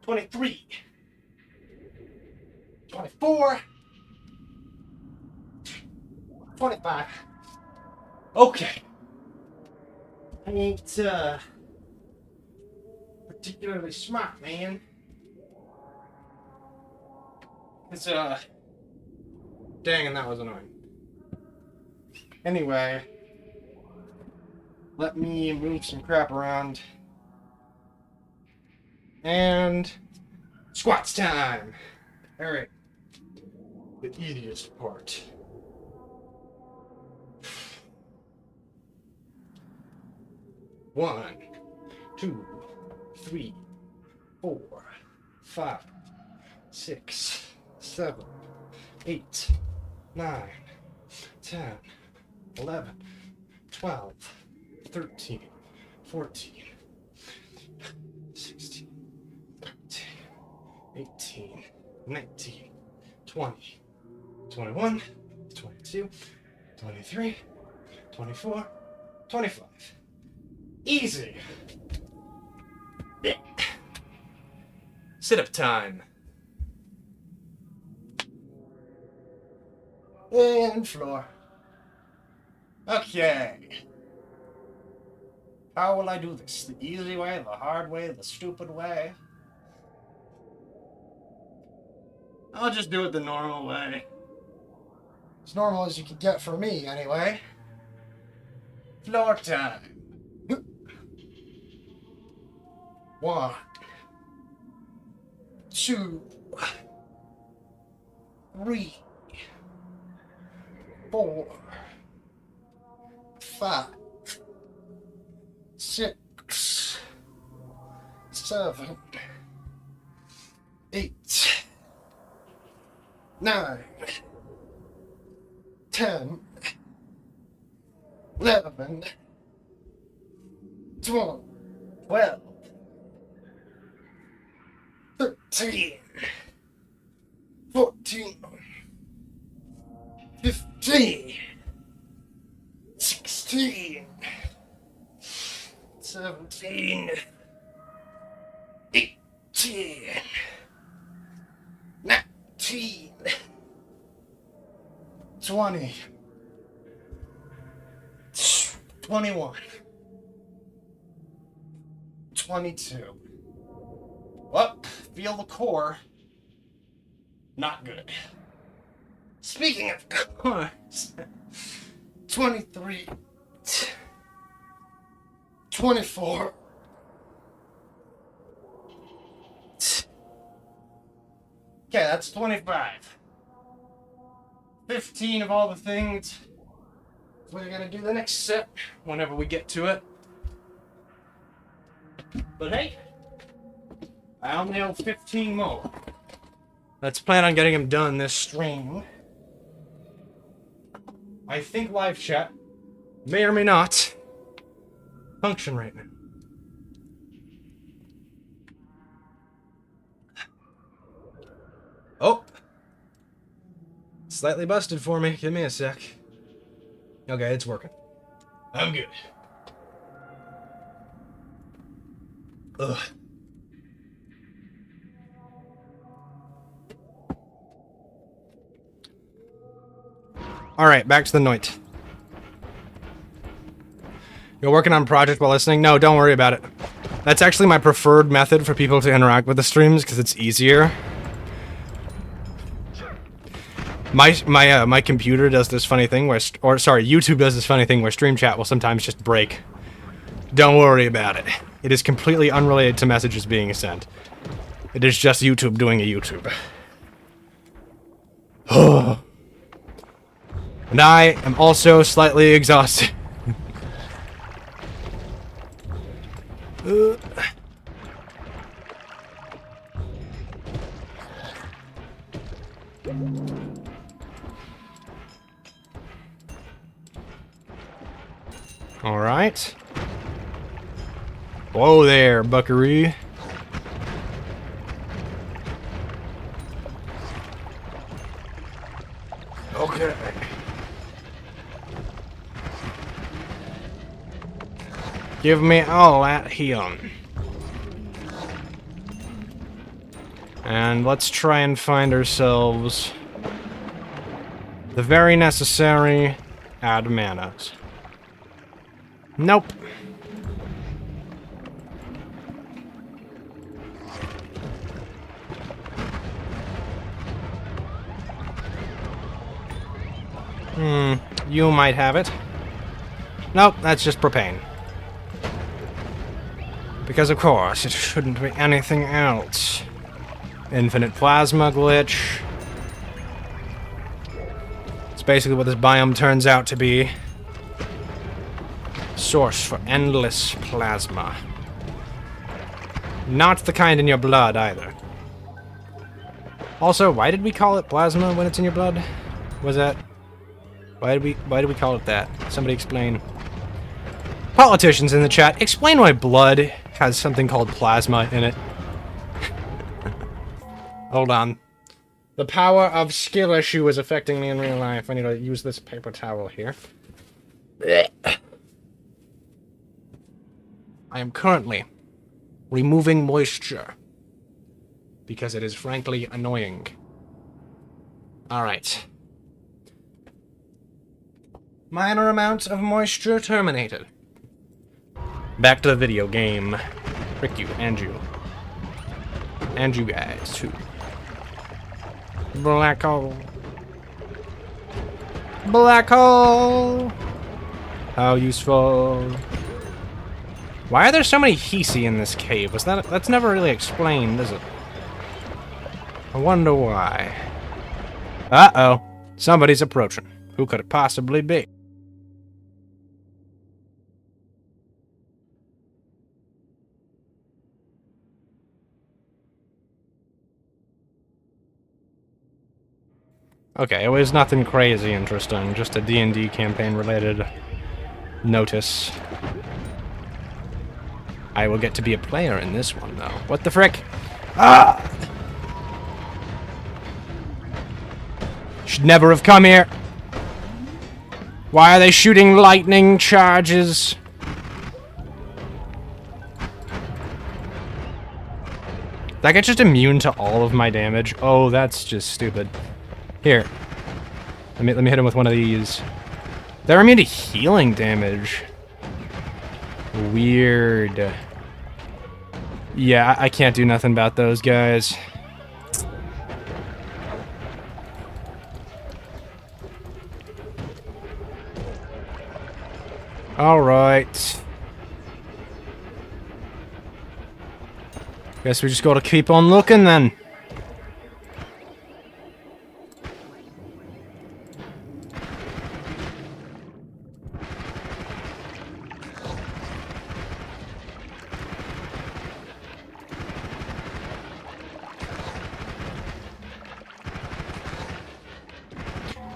23, 24, 25. Okay. I ain't particularly smart, man. It's dang, and that was annoying. Anyway, let me move some crap around. And squats time. All right. The easiest part. One, 2, 3, 4, 5, 6, 7, 8, 9, 10, 11, 12, 13, 14, 16, 17, 18, 19, 20, 21, 22, 23, 24, 25. Easy. Sit-up time. And floor. Okay. How will I do this? The easy way, the hard way, the stupid way? I'll just do it the normal way. As normal as you can get for me, anyway. Floor time. 1, 2, 3, 4, 5, 6, 7, 8, 9, 10, 11, 12, 13, 14, 15, 16, 17, 18, 19, 20, 21, 22. Well, feel the core. Not good. Speaking of cores, 23, 24, okay, that's 25. 15 of all the things. We're gonna do the next set whenever we get to it. But hey, I'll nail 15 more. Let's plan on getting them done this stream. I think live chat may or may not function right now. Oh! Slightly busted for me. Give me a sec. Okay, it's working. I'm good. Ugh. Alright, back to the Noit. You're working on a project while listening? No, don't worry about it. That's actually my preferred method for people to interact with the streams, because it's easier. My computer does this funny thing where, YouTube does this funny thing where stream chat will sometimes just break. Don't worry about it. It is completely unrelated to messages being sent. It is just YouTube doing a YouTube. And I am also slightly exhausted. All right. Whoa there, buckaroo. Okay. Give me all that here. And let's try and find ourselves the very necessary add manas. Nope. You might have it. Nope, that's just propane. Because of course, it shouldn't be anything else. Infinite plasma glitch. It's basically what this biome turns out to be. Source for endless plasma. Not the kind in your blood, either. Also, why did we call it plasma when it's in your blood? Was that... Why did we call it that? Somebody explain. Politicians in the chat, explain why blood has something called plasma in it. Hold on. The power of skill issue is affecting me in real life. I need to use this paper towel here. I am currently removing moisture because it is frankly annoying. Alright. Minor amount of moisture terminated. Back to the video game. Frick you, and you. And you guys, too. Black hole. Black hole! How useful. Why are there so many Hisi in this cave? That's never really explained, is it? I wonder why. Uh-oh. Somebody's approaching. Who could it possibly be? Okay, it was nothing crazy interesting, just a D&D campaign related notice. I will get to be a player in this one, though. What the frick? Ah! Should never have come here. Why are they shooting lightning charges? That guy's just immune to all of my damage. Oh, that's just stupid. Here. Let me hit him with one of these. They're immune to healing damage. Weird. Yeah, I can't do nothing about those guys. Alright. Guess we just gotta keep on looking then.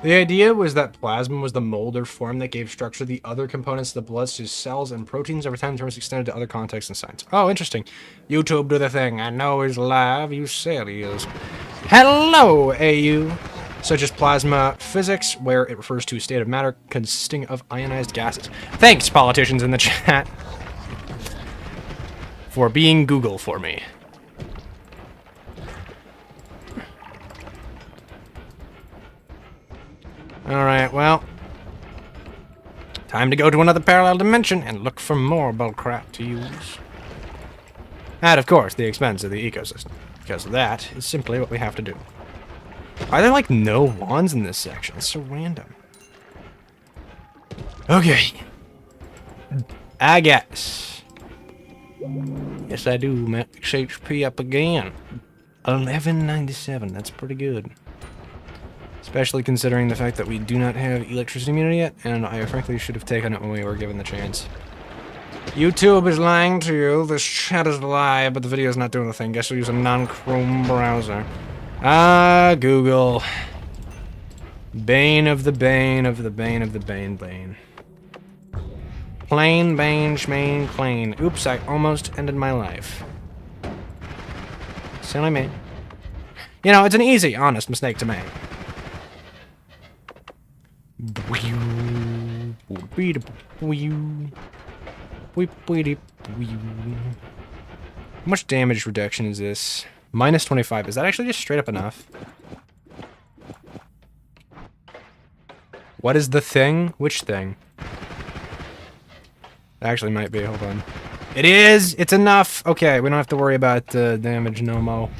The idea was that plasma was the mold or form that gave structure to the other components of the blood, such as cells and proteins. Over time, the term was extended to other contexts and science. Oh, interesting. YouTube do the thing. I know he's live. You said he is. Hello, AU. Such as plasma physics, where it refers to a state of matter consisting of ionized gases. Thanks, politicians in the chat, for being Google for me. Alright, well, time to go to another parallel dimension and look for more bullcrap to use. At, of course, the expense of the ecosystem, because that is simply what we have to do. Are there, like, no wands in this section? It's so random. Okay. I guess. Yes, I do. Max HP up again. 1197. That's pretty good. Especially considering the fact that we do not have electricity immunity yet, and I frankly should have taken it when we were given the chance. YouTube is lying to you. This chat is a lie, but the video is not doing the thing. Guess we'll use a non-Chrome browser. Ah, Google. Bane of the bane of the bane of the bane. Plain, bane, schmane, plain. Oops, I almost ended my life. Silly me. You know, it's an easy, honest mistake to make. How much damage reduction is this? Minus 25. Is that actually just straight up enough? What is the thing? Which thing? Actually might be. Hold on. It is! It's enough! Okay, we don't have to worry about damage no mo.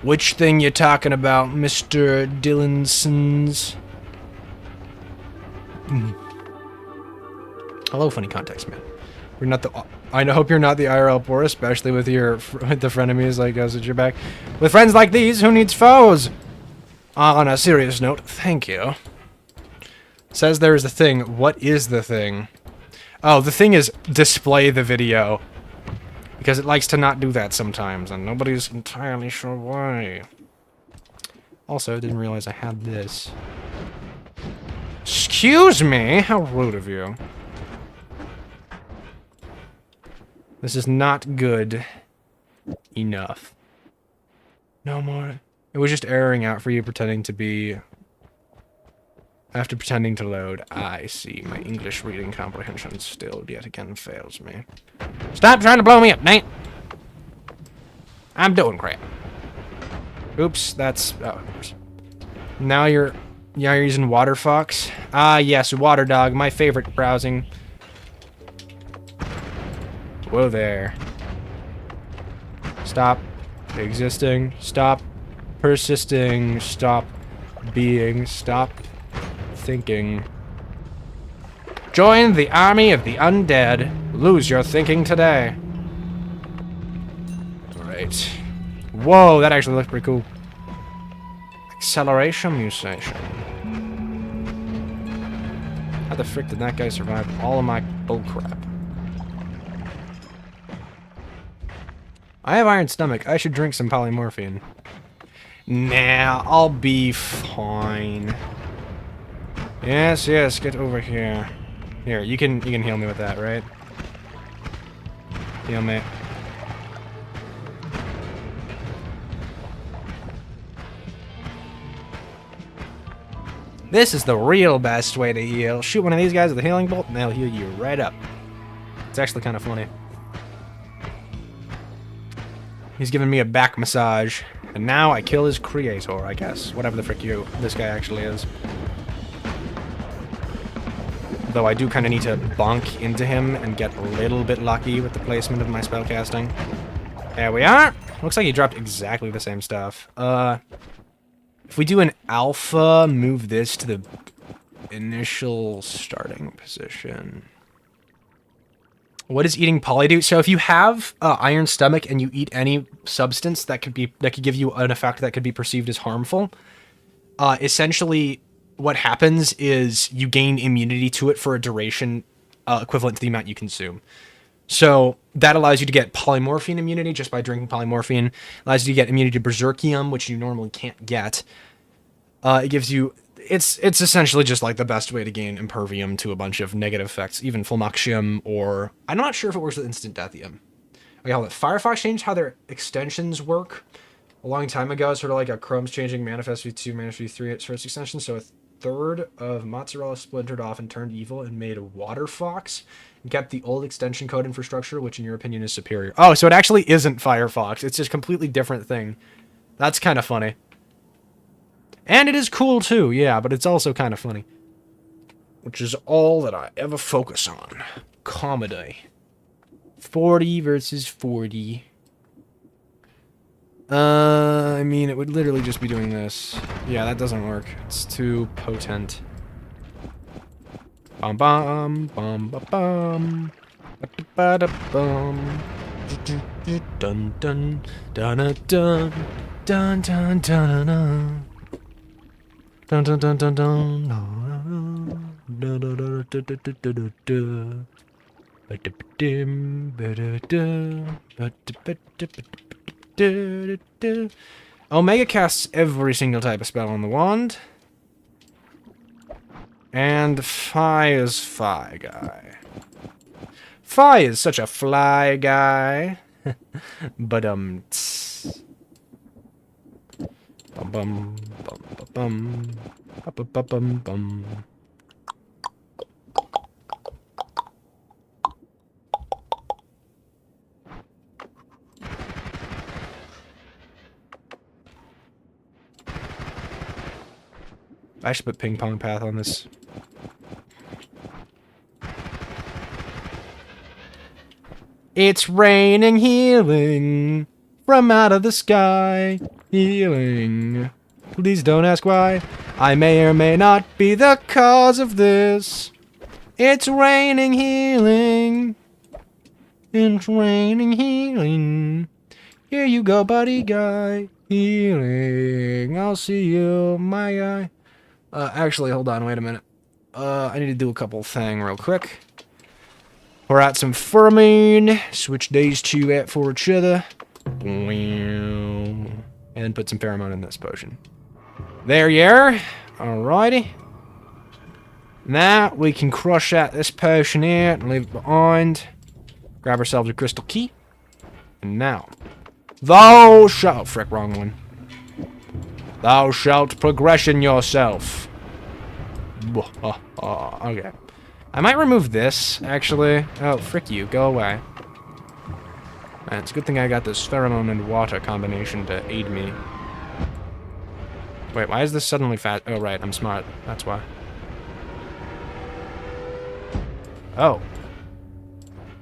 Which thing you talking about, Mr. Dillinsons? Hello, funny context, man. You're not the. I hope you're not the IRL poor, especially with your the frenemies like us at your back. With friends like these, who needs foes? On a serious note, thank you. Says there is a thing. What is the thing? Oh, the thing is display the video. Because it likes to not do that sometimes, and nobody's entirely sure why. Also, didn't realize I had this. Excuse me? How rude of you. This is not good enough. No more. It was just erroring out for you pretending to be... After pretending to load, I see. My English reading comprehension still yet again fails me. Stop trying to blow me up, Nate! I'm doing crap. Oops, that's... Oh, of course. Now you're Yeah, you're using Water Fox. Ah, yes, Water Dog, my favorite browsing. Whoa there. Stop existing. Stop persisting. Stop being. Stop thinking. Join the army of the undead. Lose your thinking today. Alright. Whoa, that actually looks pretty cool. Acceleration mutation. How the frick did that guy survive all of my bullcrap? I have iron stomach. I should drink some polymorphine. Nah, I'll be fine. Yes, yes, get over here. Here, you can heal me with that, right? Heal me. This is the real best way to heal. Shoot one of these guys with a healing bolt and they'll heal you right up. It's actually kind of funny. He's giving me a back massage. And now I kill his creator, I guess. Whatever the frick this guy actually is. Though I do kind of need to bonk into him and get a little bit lucky with the placement of my spellcasting. There we are. Looks like he dropped exactly the same stuff. If we do an alpha, move this to the initial starting position. What does eating poly do? So if you have iron stomach and you eat any substance that could give you an effect that could be perceived as harmful, essentially what happens is you gain immunity to it for a duration equivalent to the amount you consume. So that allows you to get polymorphine immunity just by drinking polymorphine. Allows you to get immunity to berserkium, which you normally can't get. It gives you... It's essentially just like the best way to gain impervium to a bunch of negative effects, even Fulmaxium, or... I'm not sure if it works with Instant Deathium. Okay, hold on. Firefox changed how their extensions work a long time ago. It's sort of like a Chrome's changing Manifest v2, Manifest v3 at first extension. So a third of Mozzarella splintered off and turned evil and made a Water Fox and kept the old extension code infrastructure, which in your opinion is superior. Oh, so it actually isn't Firefox. It's just a completely different thing. That's kind of funny. And it is cool too, yeah, but it's also kind of funny. Which is all that I ever focus on. Comedy. 40 versus 40. I mean, it would literally just be doing this. Yeah, that doesn't work. It's too potent. Bum bum bum bum bum. Ba da bum. Dun dun dun dun dun dun dun dun dun. Dun dun dun dun dun. Dun dun dun dun dun. Omega casts every single type of spell on the wand. And Phi is Phi guy. Phi is such a fly guy. But bum bum bum bum bum bum bum bum. I should put ping pong path on this. It's raining healing from out of the sky. Healing. Please don't ask why. I may or may not be the cause of this. It's raining healing. It's raining healing. Here you go, buddy guy. Healing. I'll see you, my guy. Actually, hold on, wait a minute. I need to do a couple things real quick. Pour out some pheromone. Switch these two out for each other. And put some pheromone in this potion. There you are. Alrighty. Now, we can crush out this potion here and leave it behind. Grab ourselves a crystal key. And now. Thou shalt... Oh, frick, wrong one. Thou shalt progression yourself. Okay. I might remove this, actually. Oh, frick you. Go away. Man, it's a good thing I got this pheromone and water combination to aid me. Wait, why is this suddenly fast? Oh, right, I'm smart. That's why. Oh.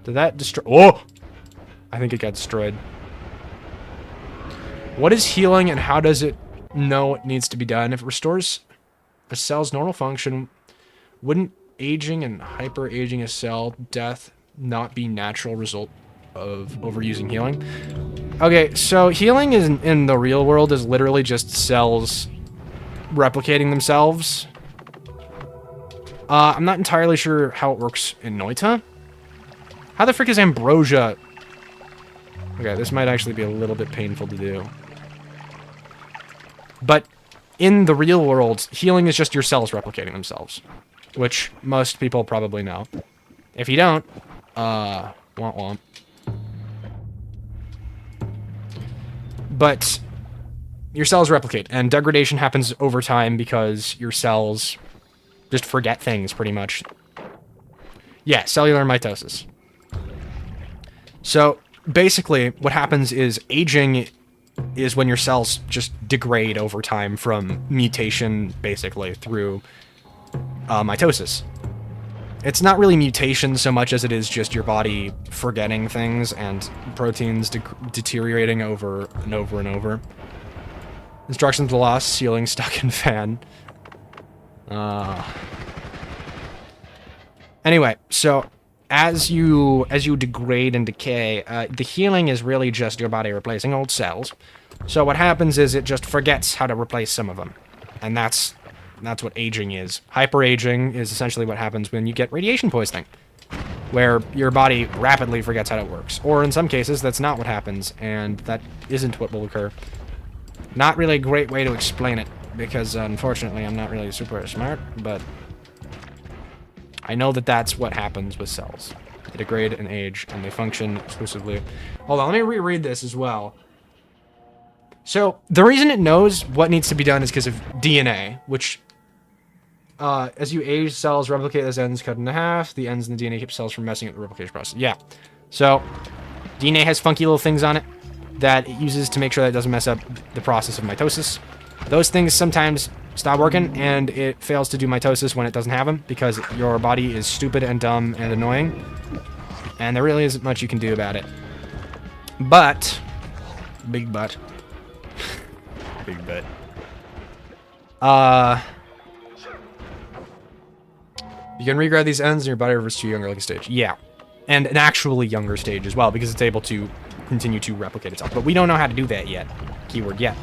Did that destroy? Oh! I think it got destroyed. What is healing and how does it know what needs to be done? If it restores a cell's normal function, wouldn't aging and hyper-aging a cell death not be natural result of overusing healing? Okay, so healing in the real world is literally just cells replicating themselves. I'm not entirely sure how it works in Noita. How the frick is ambrosia? Okay, this might actually be a little bit painful to do. But in the real world, healing is just your cells replicating themselves, which most people probably know. If you don't, womp womp. But your cells replicate, and degradation happens over time because your cells just forget things, pretty much. Yeah, cellular mitosis. So, basically, what happens is aging is when your cells just degrade over time from mutation, basically, through mitosis. It's not really mutation so much as it is just your body forgetting things and proteins deteriorating over and over and over. Instructions lost, ceiling stuck in fan. Anyway, so as you degrade and decay, the healing is really just your body replacing old cells. So what happens is it just forgets how to replace some of them, and that's what aging is. Hyperaging is essentially what happens when you get radiation poisoning, where your body rapidly forgets how it works. Or in some cases, that's not what happens, and that isn't what will occur. Not really a great way to explain it, because unfortunately I'm not really super smart, but I know that that's what happens with cells. They degrade and age, and they function exclusively. Hold on, let me reread this as well. So, the reason it knows what needs to be done is because of DNA, which, as you age, cells replicate as ends cut in half. The ends in the DNA keep cells from messing up the replication process. Yeah. So, DNA has funky little things on it that it uses to make sure that it doesn't mess up the process of mitosis. Those things sometimes stop working, and it fails to do mitosis when it doesn't have them, because your body is stupid and dumb and annoying, and there really isn't much you can do about it. But, big but, big but, you can regrab these ends and your body reverts to a younger looking stage. Yeah, and an actually younger stage as well, because it's able to continue to replicate itself, but we don't know how to do that yet. Keyword yet.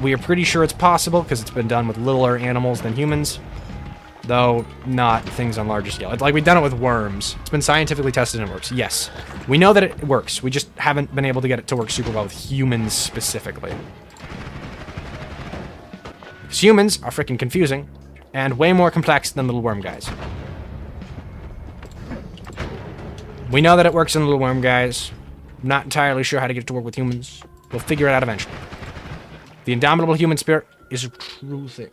We are pretty sure it's possible, because it's been done with littler animals than humans, though not things on larger scale. It's like we've done it with worms. It's been scientifically tested and it works. Yes, we know that it works. We just haven't been able to get it to work super well with humans specifically. Because humans are freaking confusing, and way more complex than little worm guys. We know that it works in little worm guys. I'm not entirely sure how to get it to work with humans. We'll figure it out eventually. The indomitable human spirit is a true thing.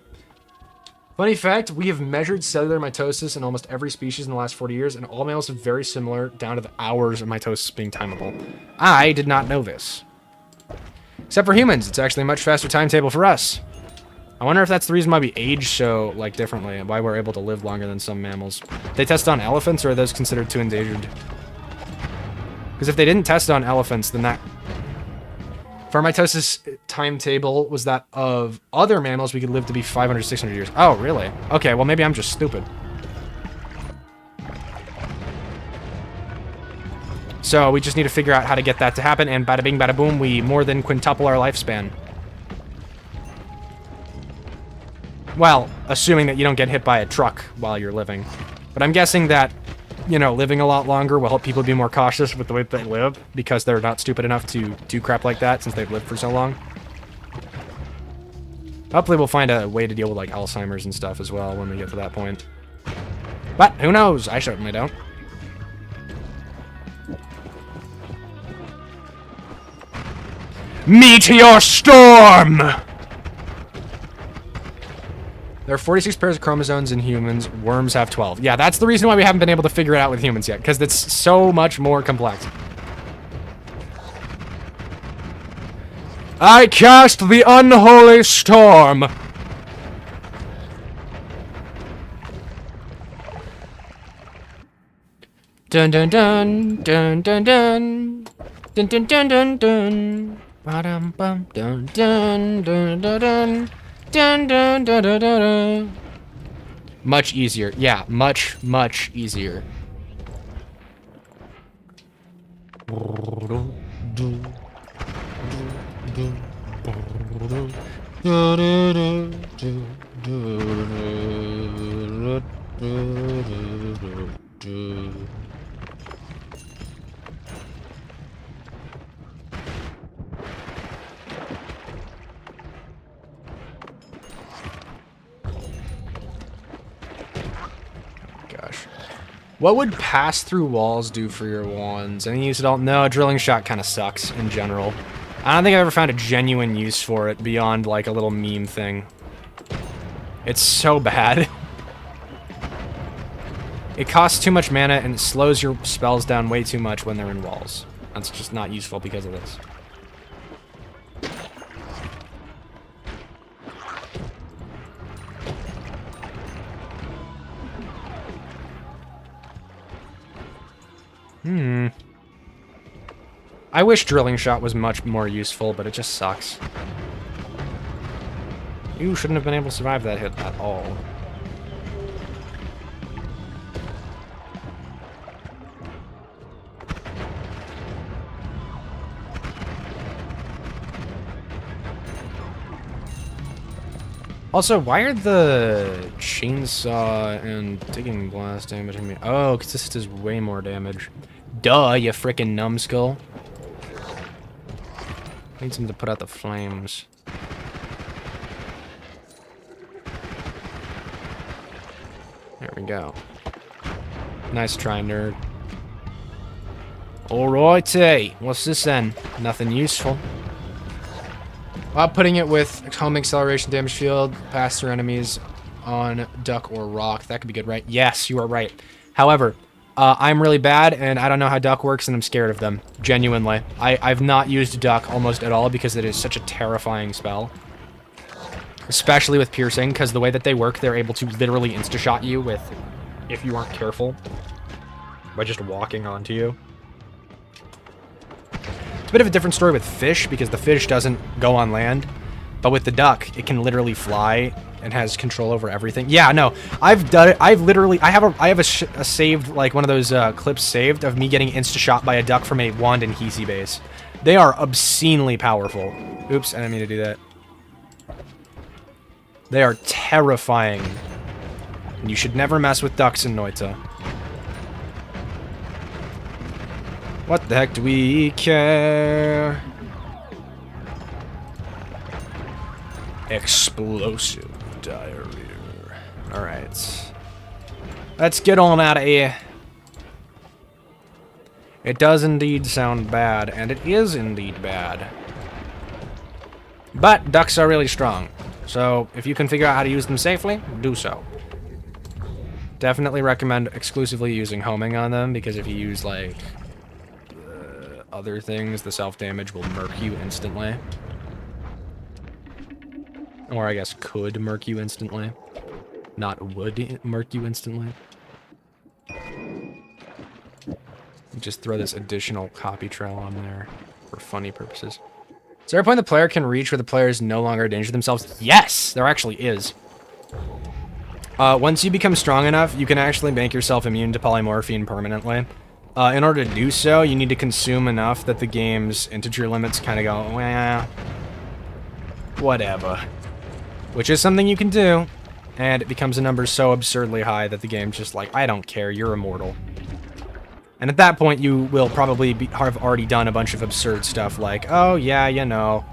Funny fact, we have measured cellular mitosis in almost every species in the last 40 years, and all males are very similar, down to the hours of mitosis being timeable. I did not know this. Except for humans, it's actually a much faster timetable for us. I wonder if that's the reason why we age so, like, differently, and why we're able to live longer than some mammals. They test on elephants, or are those considered too endangered? Because if they didn't test on elephants, then that... If our mitosis timetable was that of other mammals, we could live to be 500, 600 years. Oh, really? Okay, well, maybe I'm just stupid. So we just need to figure out how to get that to happen, and bada bing, bada boom, we more than quintuple our lifespan. Well, assuming that you don't get hit by a truck while you're living. But I'm guessing that, you know, living a lot longer will help people be more cautious with the way that they live, because they're not stupid enough to do crap like that since they've lived for so long. Hopefully we'll find a way to deal with, like, Alzheimer's and stuff as well when we get to that point. But, who knows? I certainly don't. Meteor Storm! There are 46 pairs of chromosomes in humans. Worms have 12. Yeah, that's the reason why we haven't been able to figure it out with humans yet, because it's so much more complex. I cast the unholy storm. Dun dun dun dun dun dun dun dun dun dun dun. Ba-dum bum dun dun dun dun dun dun dun dun dun dun. Much easier. Yeah, much easier. Gosh. What would pass through walls do for your wands? Any use at all? No, a drilling shot kind of sucks in general. I don't think I've ever found a genuine use for it beyond like a little meme thing. It's so bad. It costs too much mana and it slows your spells down way too much when they're in walls. That's just not useful because of this. I wish drilling shot was much more useful, but it just sucks. You shouldn't have been able to survive that hit at all. Also, why are the chainsaw and digging blast damaging me? Oh, because this does way more damage. Duh, you frickin' numbskull. Need something to put out the flames. There we go. Nice try, nerd. Alrighty. What's this then? Nothing useful. While putting it with home acceleration damage field, pass through enemies on duck or rock. That could be good, right? Yes, you are right. However, I'm really bad, and I don't know how duck works, and I'm scared of them. Genuinely. I've not used duck almost at all because it is such a terrifying spell. Especially with piercing, because the way that they work, they're able to literally insta-shot you with, if you aren't careful, by just walking onto you. It's a bit of a different story with fish, because the fish doesn't go on land. But with the duck, it can literally fly and has control over everything. Yeah, no, I've done it. I have a saved, like one of those clips saved of me getting insta-shot by a duck from a wand and Hisi base. They are obscenely powerful. Oops, I didn't mean to do that. They are terrifying. And you should never mess with ducks in Noita. What the heck do we care? Explosive diarrhea. Alright. Let's get on out of here. It does indeed sound bad, and it is indeed bad. But ducks are really strong. So, if you can figure out how to use them safely, do so. Definitely recommend exclusively using homing on them, because if you use, like, other things, the self-damage will murk you instantly. Or I guess could murk you instantly. Not would murk you instantly. Just throw this additional copy trail on there for funny purposes. Is there a point the player can reach where the player is no longer a danger to themselves? Yes! There actually is. Once you become strong enough, you can actually make yourself immune to polymorphine permanently. In order to do so, you need to consume enough that the game's integer limits kind of go, well, whatever. Which is something you can do, and it becomes a number so absurdly high that the game's just like, I don't care, you're immortal. And at that point, you will probably have already done a bunch of absurd stuff like, oh yeah, you know,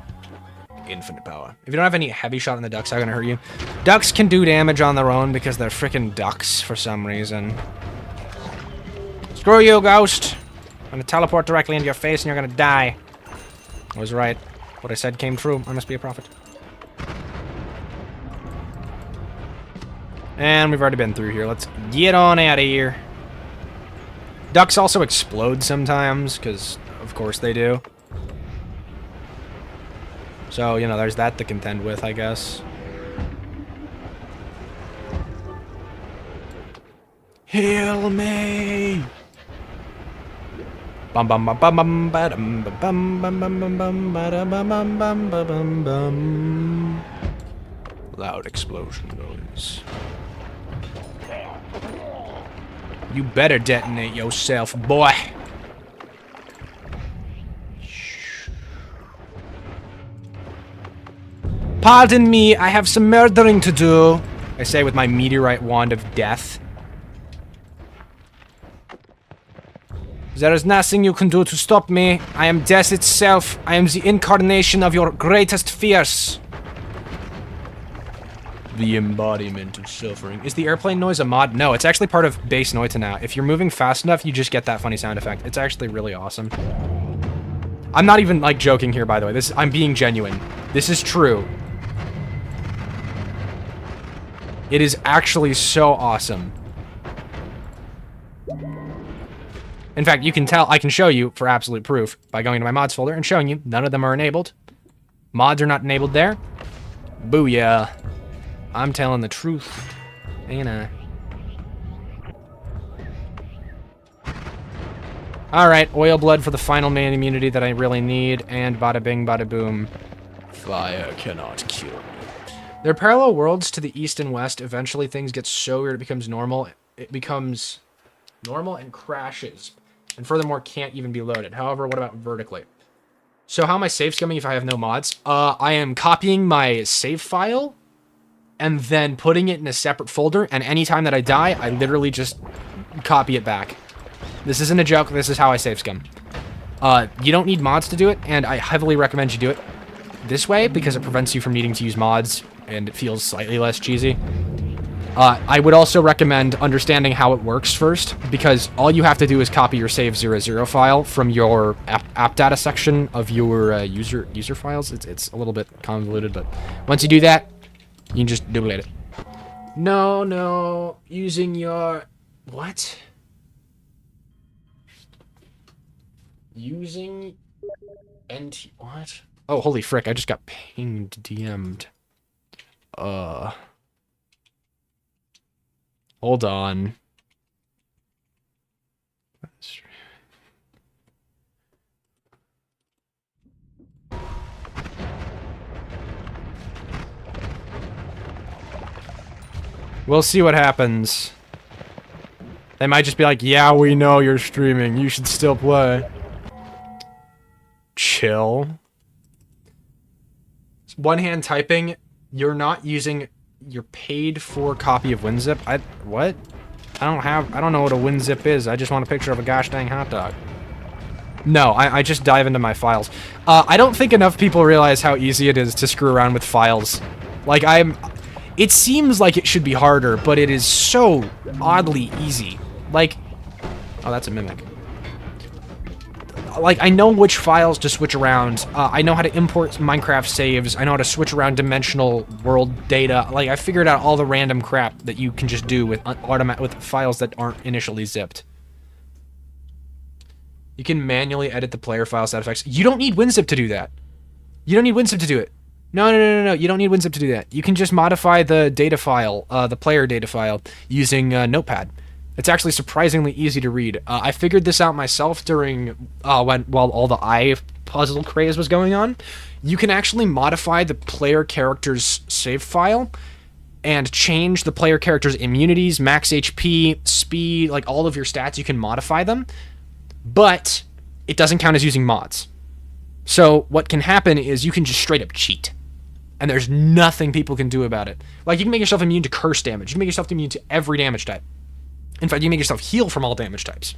infinite power. If you don't have any heavy shot in the ducks, how gonna hurt you? Ducks can do damage on their own because they're freaking ducks for some reason. Screw you, ghost! I'm gonna teleport directly into your face and you're gonna die. I was right. What I said came true. I must be a prophet. And we've already been through here. Let's get on out of here. Ducks also explode sometimes, because of course they do. So, you know, there's that to contend with, I guess. Heal me! Bum bum bum bum bum bum bum bum bum bum bum bum bum bum bum. Loud explosion noise. You better detonate yourself, boy. Pardon me, I have some murdering to do, I say with my meteorite wand of death. There is nothing you can do to stop me. I am death itself. I am the incarnation of your greatest fears. The embodiment of suffering. Is the airplane noise a mod? No, it's actually part of base Noiting now. If you're moving fast enough, you just get that funny sound effect. It's actually really awesome. I'm not even, like, joking here, by the way. I'm being genuine. This is true. It is actually so awesome. In fact, you can tell, I can show you for absolute proof by going to my mods folder and showing you none of them are enabled. Mods are not enabled there. Booyah. I'm telling the truth, ain't I? Alright, oil blood for the final main immunity that I really need, and bada bing, bada boom. Fire cannot kill me. There are parallel worlds to the east and west. Eventually things get so weird it becomes normal. It becomes normal and crashes. And furthermore, can't even be loaded. However, what about vertically? So how am I save scumming if I have no mods? I am copying my save file and then putting it in a separate folder, and anytime that I die, I literally just copy it back. This isn't a joke, this is how I save scum. You don't need mods to do it, and I heavily recommend you do it this way, because it prevents you from needing to use mods, and it feels slightly less cheesy. I would also recommend understanding how it works first, because all you have to do is copy your save 00 file from your app data section of your user files. It's a little bit convoluted, but once you do that, you can just duplicate it. No, using your... What? Using... NT... What? Oh, holy frick, I just got pinged, DM'd. Hold on. We'll see what happens. They might just be like, yeah, we know you're streaming. You should still play. Chill. One-hand typing. You're not using your paid-for copy of WinZip. What? I don't know what a WinZip is. I just want a picture of a gosh dang hot dog. No, I just dive into my files. I don't think enough people realize how easy it is to screw around with files. Like, it seems like it should be harder, but it is so oddly easy. Like, oh, that's a mimic. Like, I know which files to switch around. I know how to import Minecraft saves. I know how to switch around dimensional world data. Like, I figured out all the random crap that you can just do with files that aren't initially zipped. You can manually edit the player file sound effects. You don't need WinZip to do that. You don't need WinZip to do it. No. You don't need WinZip to do that. You can just modify the data file, the player data file, using Notepad. It's actually surprisingly easy to read. I figured this out myself during while all the eye puzzle craze was going on. You can actually modify the player character's save file and change the player character's immunities, max HP, speed, like all of your stats. You can modify them, but it doesn't count as using mods. So what can happen is you can just straight up cheat. And there's nothing people can do about it. Like, you can make yourself immune to curse damage. You can make yourself immune to every damage type. In fact, you can make yourself heal from all damage types.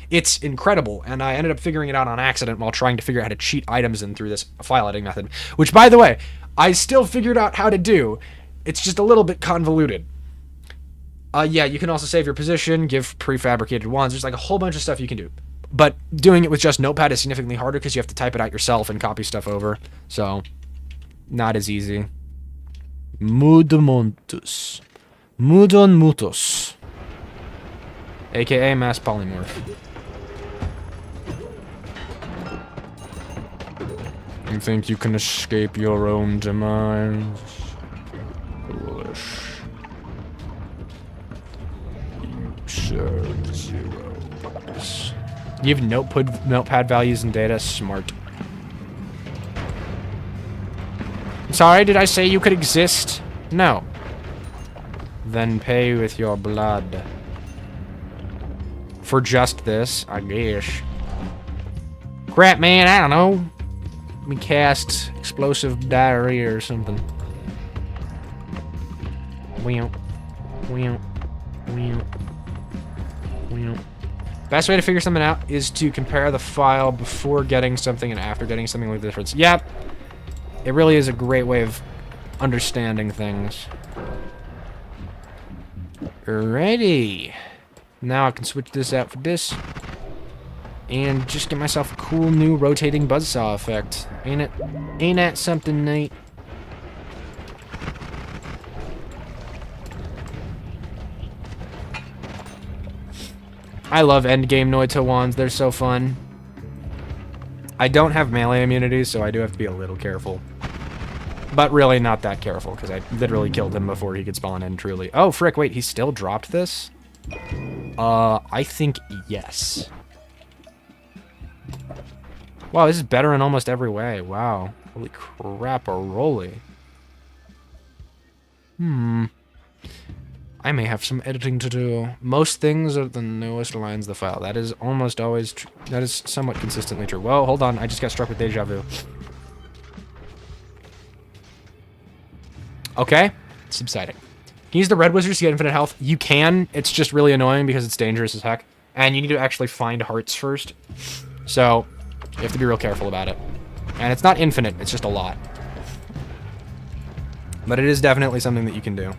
It's incredible, and I ended up figuring it out on accident while trying to figure out how to cheat items in through this file editing method. Which, by the way, I still figured out how to do. It's just a little bit convoluted. Yeah, you can also save your position, give prefabricated ones. There's like a whole bunch of stuff you can do. But doing it with just Notepad is significantly harder because you have to type it out yourself and copy stuff over. So, not as easy. Mudomontus. Mudon mutos. AKA mass polymorph. You think you can escape your own demise? Foolish. You serve 0. You have notepad values and data. Smart. Sorry, did I say you could exist? No. Then pay with your blood. For just this, I guess. Crap, man, I don't know. Let me cast explosive diarrhea or something. Wow. Wow. Wow. Wow. Best way to figure something out is to compare the file before getting something and after getting something with the difference. Yep. It really is a great way of understanding things. Alrighty. Now I can switch this out for this. And just get myself a cool new rotating buzzsaw effect. Ain't it? Ain't that something neat? I love endgame Noita wands. They're so fun. I don't have melee immunity, so I do have to be a little careful. But really not that careful, because I literally killed him before he could spawn in, truly. Oh, frick, wait, he still dropped this? I think yes. Wow, this is better in almost every way. Wow. Holy crap-a-roly. I may have some editing to do. Most things are the newest lines of the file. That is almost always true. That is somewhat consistently true. Whoa, hold on. I just got struck with deja vu. Okay. Subsiding. Can you use the red wizards to get infinite health? You can. It's just really annoying because it's dangerous as heck. And you need to actually find hearts first. So, you have to be real careful about it. And it's not infinite. It's just a lot. But it is definitely something that you can do.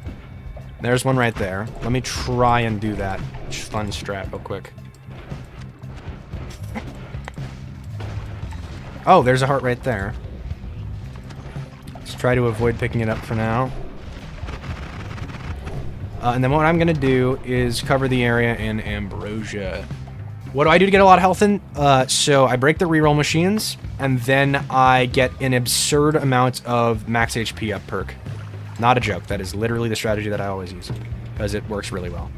There's one right there. Let me try and do that fun strat real quick. Oh, there's a heart right there. Let's try to avoid picking it up for now. And then what I'm going to do is cover the area in ambrosia. What do I do to get a lot of health in? So I break the reroll machines, and then I get an absurd amount of max HP up perk. Not a joke. That is literally the strategy that I always use, because it works really well.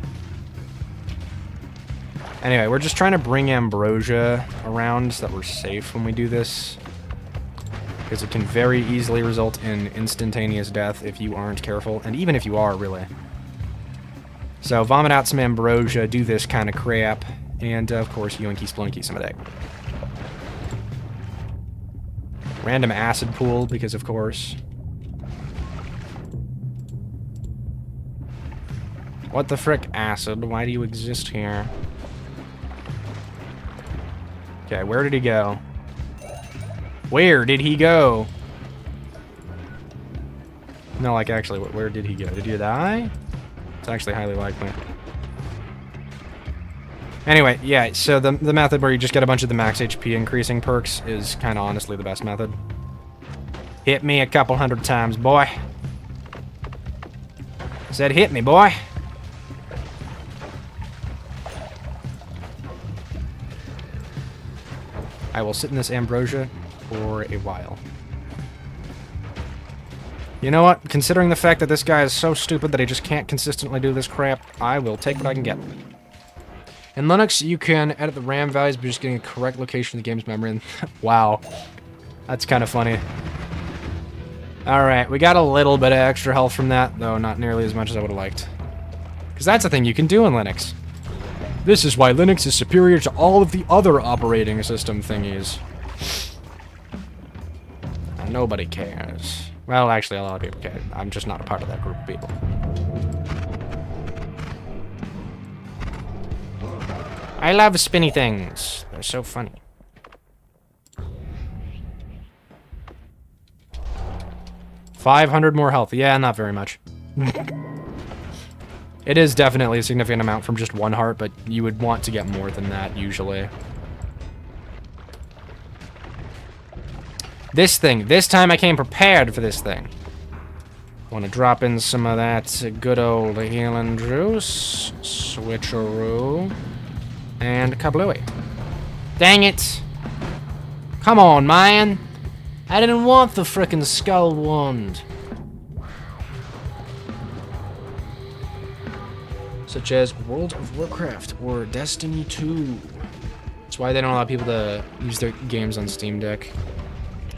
Anyway, we're just trying to bring ambrosia around so that we're safe when we do this, because it can very easily result in instantaneous death if you aren't careful, and even if you are, really. So vomit out some ambrosia, do this kind of crap, and of course yoinky splunky some of that. Random acid pool, because of course. What the frick, acid? Why do you exist here? Okay, where did he go? Where did he go? No, like, actually, where did he go? Did he die? It's actually highly likely. Anyway, yeah, so the method where you just get a bunch of the max HP increasing perks is kind of honestly the best method. Hit me a couple hundred times, boy. Said hit me, boy. I will sit in this ambrosia for a while. You know what? Considering the fact that this guy is so stupid that he just can't consistently do this crap, I will take what I can get. In Linux, you can edit the RAM values by just getting a correct location in the game's memory. Wow. That's kind of funny. Alright, we got a little bit of extra health from that, though not nearly as much as I would have liked. Because that's a thing you can do in Linux. This is why Linux is superior to all of the other operating system thingies. And nobody cares. Well, actually, a lot of people care. I'm just not a part of that group of people. I love spinny things. They're so funny. $500 more health. Yeah, not very much. It is definitely a significant amount from just one heart, but you would want to get more than that, usually. This thing. This time I came prepared for this thing. Want to drop in some of that good old healing juice. Switcheroo. And kablooey. Dang it. Come on, man. I didn't want the frickin' skull wand. Such as World of Warcraft or Destiny 2. That's why they don't allow people to use their games on Steam Deck.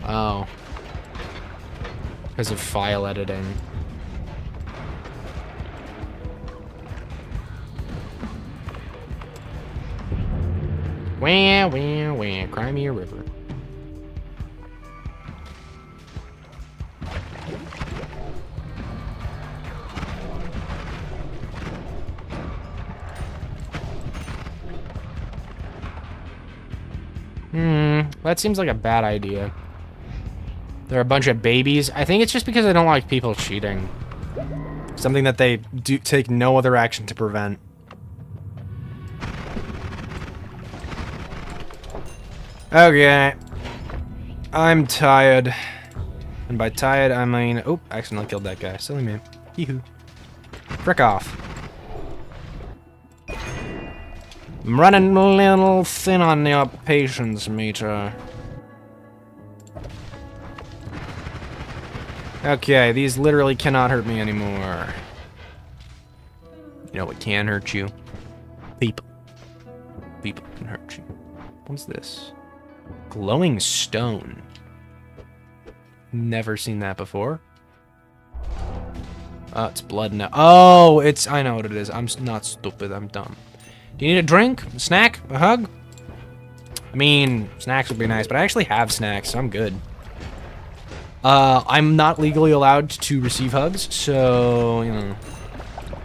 Oh. Because of file editing. Wah, wah, wah. Cry me a river. That seems like a bad idea. They're a bunch of babies. I think it's just because I don't like people cheating. Something that they do take no other action to prevent. Okay. I'm tired. And by tired, I mean... Oh, I accidentally killed that guy. Silly me. Yee-hoo. Frick off. I'm running a little thin on your patience meter. Okay, these literally cannot hurt me anymore. You know what can hurt you? People. People can hurt you. What's this? Glowing stone. Never seen that before. Oh, it's blood now. Oh, it's... I know what it is. I'm not stupid. I'm dumb. Do you need a drink? A snack? A hug? I mean, snacks would be nice, but I actually have snacks, so I'm good. I'm not legally allowed to receive hugs, so, you know.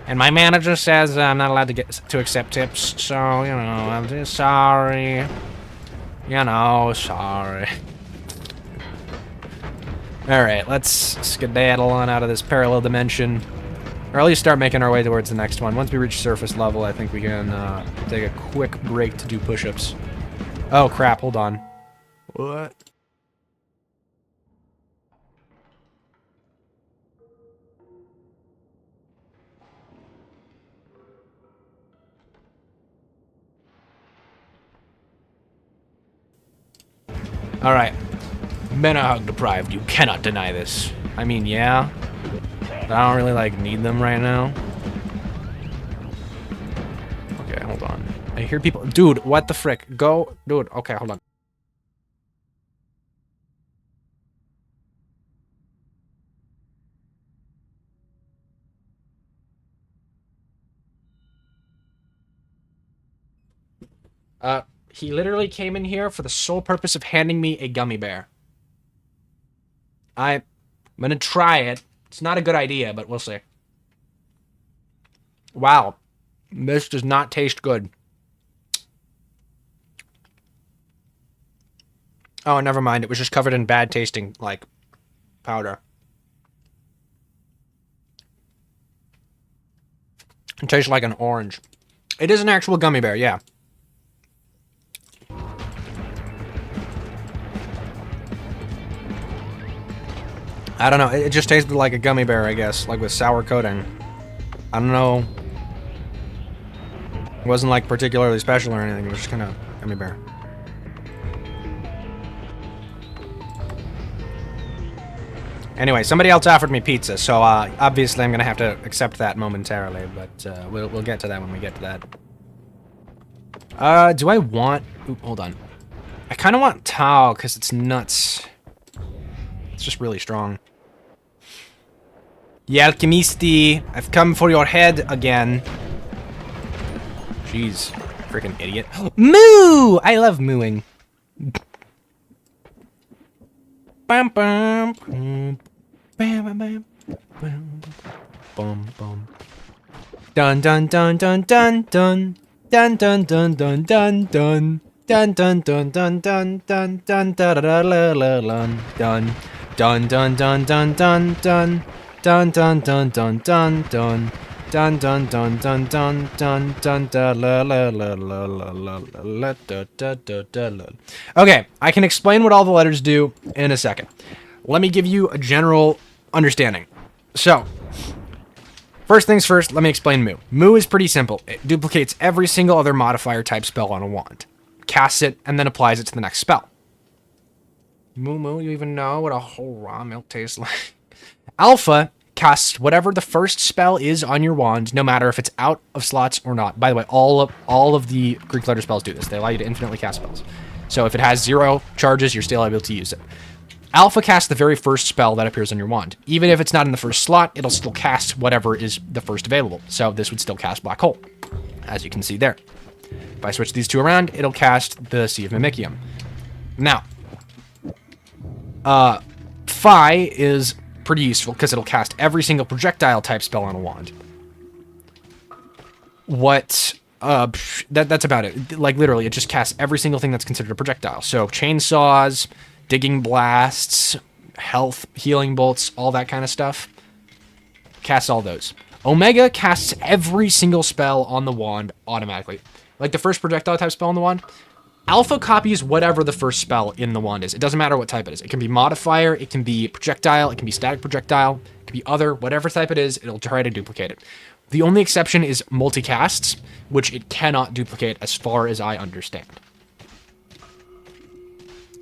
And my manager says I'm not allowed to accept tips, so, you know, I'm just sorry. You know, sorry. Alright, let's skedaddle on out of this parallel dimension. Or at least start making our way towards the next one. Once we reach surface level, I think we can take a quick break to do push-ups. Oh, crap, hold on. What? Alright. Men are hug deprived. You cannot deny this. I mean, yeah. But I don't really, like, need them right now. Okay, hold on. I hear people... Dude, what the frick? Go... Dude, okay, hold on. He literally came in here for the sole purpose of handing me a gummy bear. I'm gonna try it. It's not a good idea, but we'll see. Wow. This does not taste good. Oh, never mind. It was just covered in bad tasting, like, powder. It tastes like an orange. It is an actual gummy bear, yeah. I don't know. It just tasted like a gummy bear, I guess. Like with sour coating. I don't know. It wasn't like particularly special or anything. It was just kind of gummy bear. Anyway, somebody else offered me pizza, so obviously I'm going to have to accept that momentarily. But we'll get to that when we get to that. Do I want... Ooh, hold on. I kind of want Tao because it's nuts. It's just really strong. Yeah, Alchemisti, I've come for your head again. Jeez, freaking idiot. Moo! I love mooing. Bam bam bam bam bam bam bum bum. Dun dun dun dun dun dun dun dun dun dun dun dun dun dun dun dun dun dun dun da da da la la la dun. Dun dun dun dun dun dun dun dun dun dun dun dun dun dun dun dun dun dun dun da la la la la la la la da da da da la. Okay, I can explain what all the letters do in a second. Let me give you a general understanding. So, first things first, let me explain Moo. Moo is pretty simple. It duplicates every single other modifier type spell on a wand, casts it, and then applies it to the next spell. Moo Moo, you even know what a whole raw milk tastes like? Alpha casts whatever the first spell is on your wand, no matter if it's out of slots or not. By the way, all of the Greek letter spells do this. They allow you to infinitely cast spells. So if it has 0 charges, you're still able to use it. Alpha casts the very first spell that appears on your wand. Even if it's not in the first slot, it'll still cast whatever is the first available. So this would still cast Black Hole, as you can see there. If I switch these two around, it'll cast the Sea of Mimicium. Now, Phi is pretty useful because it'll cast every single projectile type spell on a wand. That's about it. Like, literally, it just casts every single thing that's considered a projectile. So chainsaws, digging blasts, health, healing bolts, all that kind of stuff. Casts all those. Omega casts every single spell on the wand automatically. Like the first projectile type spell on the wand, Alpha copies whatever the first spell in the wand is. It doesn't matter what type it is. It can be modifier, it can be projectile, it can be static projectile, it can be other, whatever type it is, it'll try to duplicate it. The only exception is multicasts, which it cannot duplicate as far as I understand.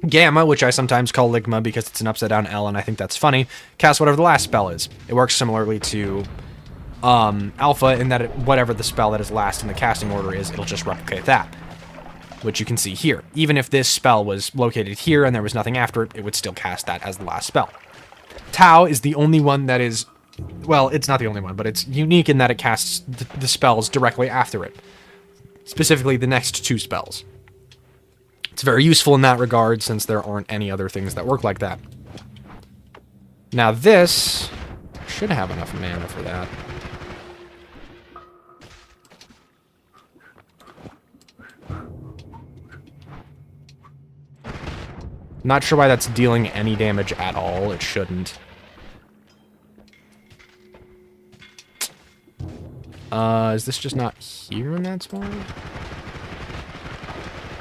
Gamma, which I sometimes call Ligma because it's an upside down L and I think that's funny, casts whatever the last spell is. It works similarly to Alpha in that whatever the spell that is last in the casting order is, it'll just replicate that. Which you can see here. Even if this spell was located here and there was nothing after it, it would still cast that as the last spell. Tau is the only one that is... Well, it's not the only one, but it's unique in that it casts the spells directly after it. Specifically, the next 2 spells. It's very useful in that regard, since there aren't any other things that work like that. Now this should have enough mana for that. Not sure why that's dealing any damage at all. It shouldn't. Is this just not here in that spot?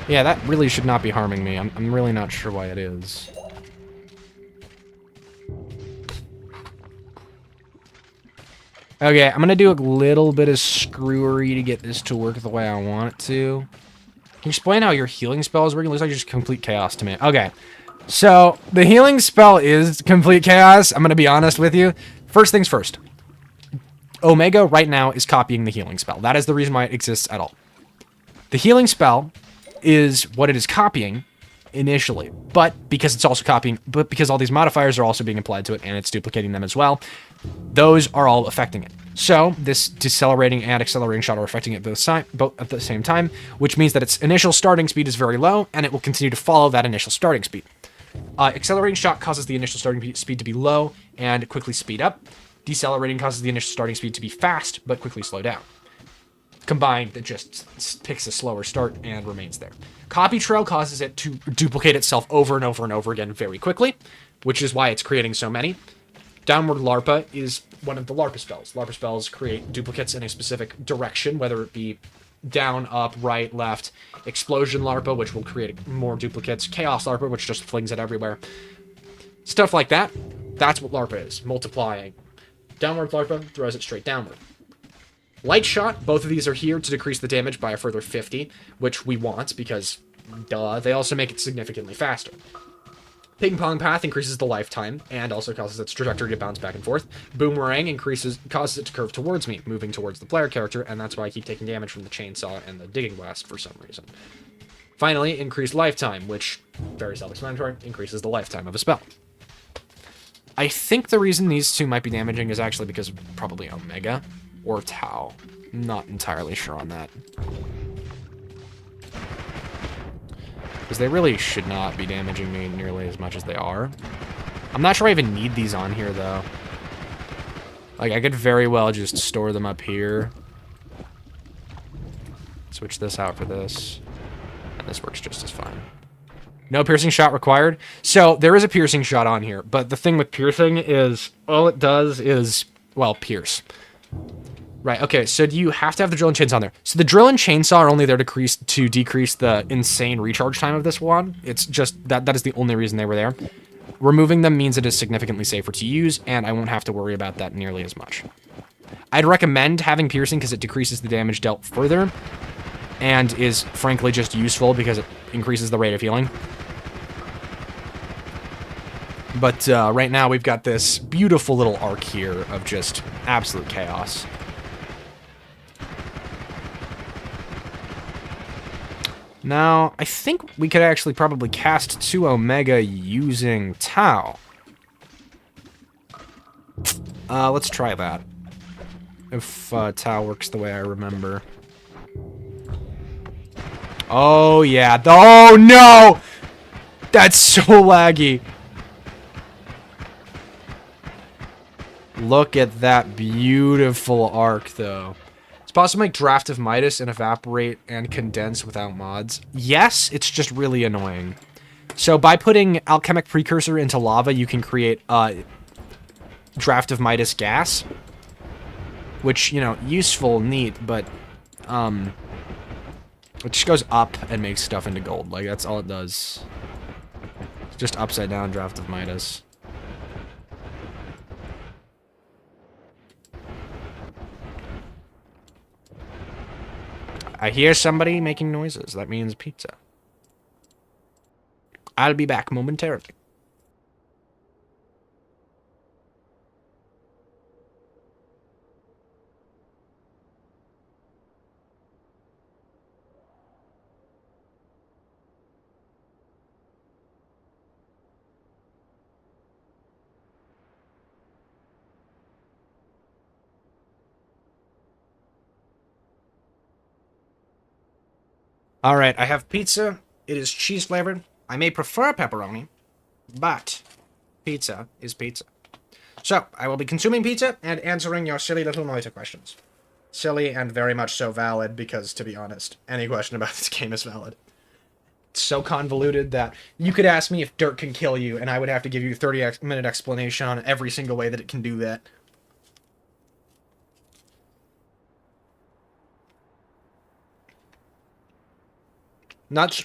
Yeah, that really should not be harming me. I'm really not sure why it is. Okay, I'm gonna do a little bit of screwery to get this to work the way I want it to. Can you explain how your healing spell is working? It looks like just complete chaos to me. Okay, so the healing spell is complete chaos. I'm gonna be honest with you. First things first. Omega right now is copying the healing spell. That is the reason why it exists at all. The healing spell is what it is copying initially, but because it's also copying, but because all these modifiers are also being applied to it and it's duplicating them as well, those are all affecting it. So this decelerating and accelerating shot are affecting it both at the same time, which means that its initial starting speed is very low and it will continue to follow that initial starting speed. Accelerating shot causes the initial starting speed to be low and quickly speed up. Decelerating causes the initial starting speed to be fast but quickly slow down. Combined, it just picks a slower start and remains there. Copy Trail causes it to duplicate itself over and over and over again very quickly, which is why it's creating so many. Downward Larpa is one of the Larpa spells. Larpa spells create duplicates in a specific direction, whether it be down, up, right, left. Explosion Larpa, which will create more duplicates. Chaos Larpa, which just flings it everywhere. Stuff like that. That's what Larpa is, multiplying. Downward Larpa throws it straight downward. Light Shot, both of these are here to decrease the damage by a further 50, which we want because, duh, they also make it significantly faster. Ping Pong Path increases the lifetime and also causes its trajectory to bounce back and forth. Boomerang causes it to curve towards me, moving towards the player character, and that's why I keep taking damage from the chainsaw and the digging blast for some reason. Finally, increased lifetime, which, very self-explanatory, increases the lifetime of a spell. I think the reason these two might be damaging is actually because of probably Omega or Tau. I'm not entirely sure on that. Because they really should not be damaging me nearly as much as they are. I'm not sure I even need these on here, though. Like, I could very well just store them up here. Switch this out for this. And this works just as fine. No piercing shot required. So, there is a piercing shot on here. But the thing with piercing is, all it does is, well, pierce. Right, okay, so you have to have the drill and chainsaw on there. So the drill and chainsaw are only there to decrease the insane recharge time of this wand. It's just, that is the only reason they were there. Removing them means it is significantly safer to use, and I won't have to worry about that nearly as much. I'd recommend having piercing because it decreases the damage dealt further, and is frankly just useful because it increases the rate of healing. But right now we've got this beautiful little arc here of just absolute chaos. Now, I think we could actually probably cast 2 Omega using Tau. Let's try that. If Tau works the way I remember. Oh, yeah. Oh, no! That's so laggy. Look at that beautiful arc, though. It's possible to make Draft of Midas and Evaporate and Condense without mods. Yes, it's just really annoying. So by putting Alchemic Precursor into lava, you can create Draft of Midas gas. Which, you know, useful, neat, but it just goes up and makes stuff into gold. Like, that's all it does. It's just upside down Draft of Midas. I hear somebody making noises. That means pizza. I'll be back momentarily. Alright, I have pizza. It is cheese flavored. I may prefer pepperoni, but pizza is pizza. So, I will be consuming pizza and answering your silly little Noita questions. Silly and very much so valid, because, to be honest, any question about this game is valid. It's so convoluted that you could ask me if dirt can kill you, and I would have to give you a 30-minute explanation on every single way that it can do that. That's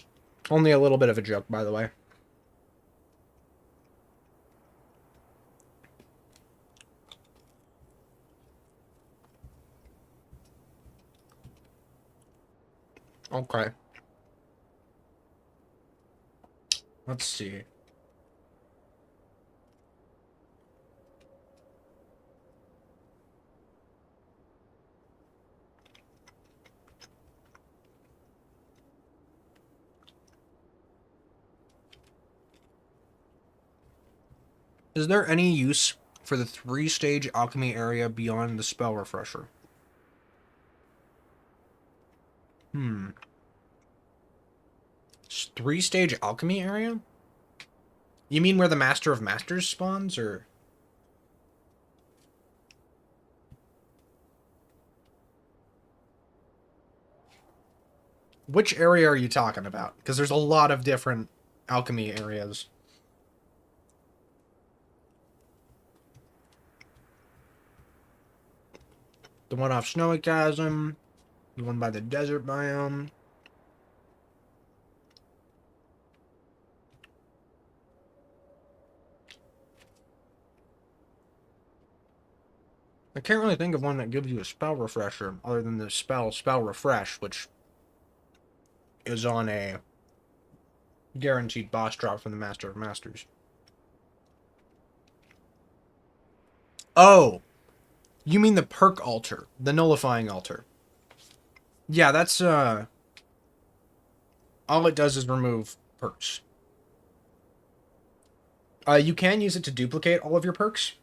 only a little bit of a joke, by the way. Okay. Let's see. Is there any use for the 3-stage alchemy area beyond the spell refresher? 3-stage alchemy area? You mean where the Master of Masters spawns, or? Which area are you talking about? Because there's a lot of different alchemy areas. The one off Snowy Chasm, the one by the desert biome. I can't really think of one that gives you a spell refresher, other than the spell refresh, which is on a guaranteed boss drop from the Master of Masters. Oh! You mean the perk altar. The nullifying altar. Yeah, that's, all it does is remove perks. You can use it to duplicate all of your perks,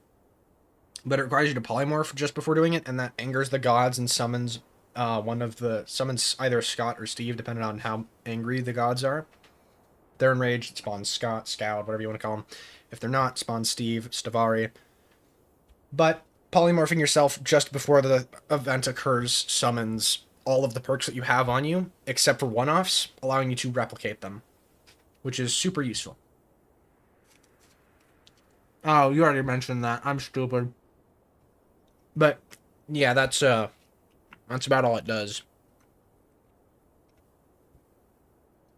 but it requires you to polymorph just before doing it, and that angers the gods and summons summons either Scott or Steve, depending on how angry the gods are. If they're enraged, it spawns Scott, Scout, whatever you want to call them. If they're not, spawns Steve, Stavari. But polymorphing yourself just before the event occurs summons all of the perks that you have on you, except for one-offs, allowing you to replicate them, which is super useful. Oh, you already mentioned that. I'm stupid. But, yeah, that's about all it does.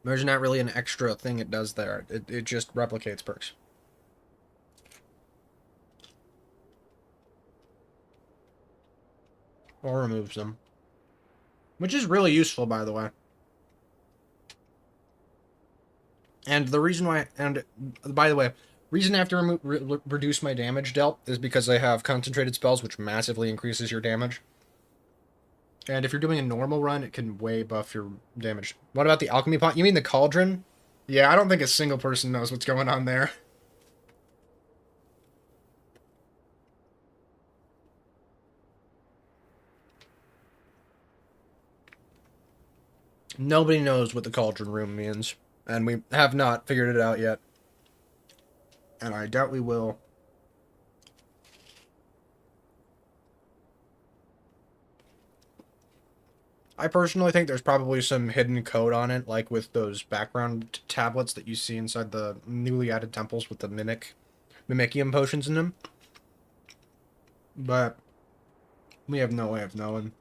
There's not really an extra thing it does there. It just replicates perks. Or removes them. Which is really useful, by the way. And the reason why... And, by the way, Reason I have to reduce my damage dealt is because I have concentrated spells, which massively increases your damage. And if you're doing a normal run, it can way buff your damage. What about the alchemy pot? You mean the cauldron? Yeah, I don't think a single person knows what's going on there. Nobody knows what the cauldron room means, and we have not figured it out yet. And I doubt we will. I personally think there's probably some hidden code on it, like with those background tablets that you see inside the newly added temples with the mimicium potions in them. But we have no way of knowing.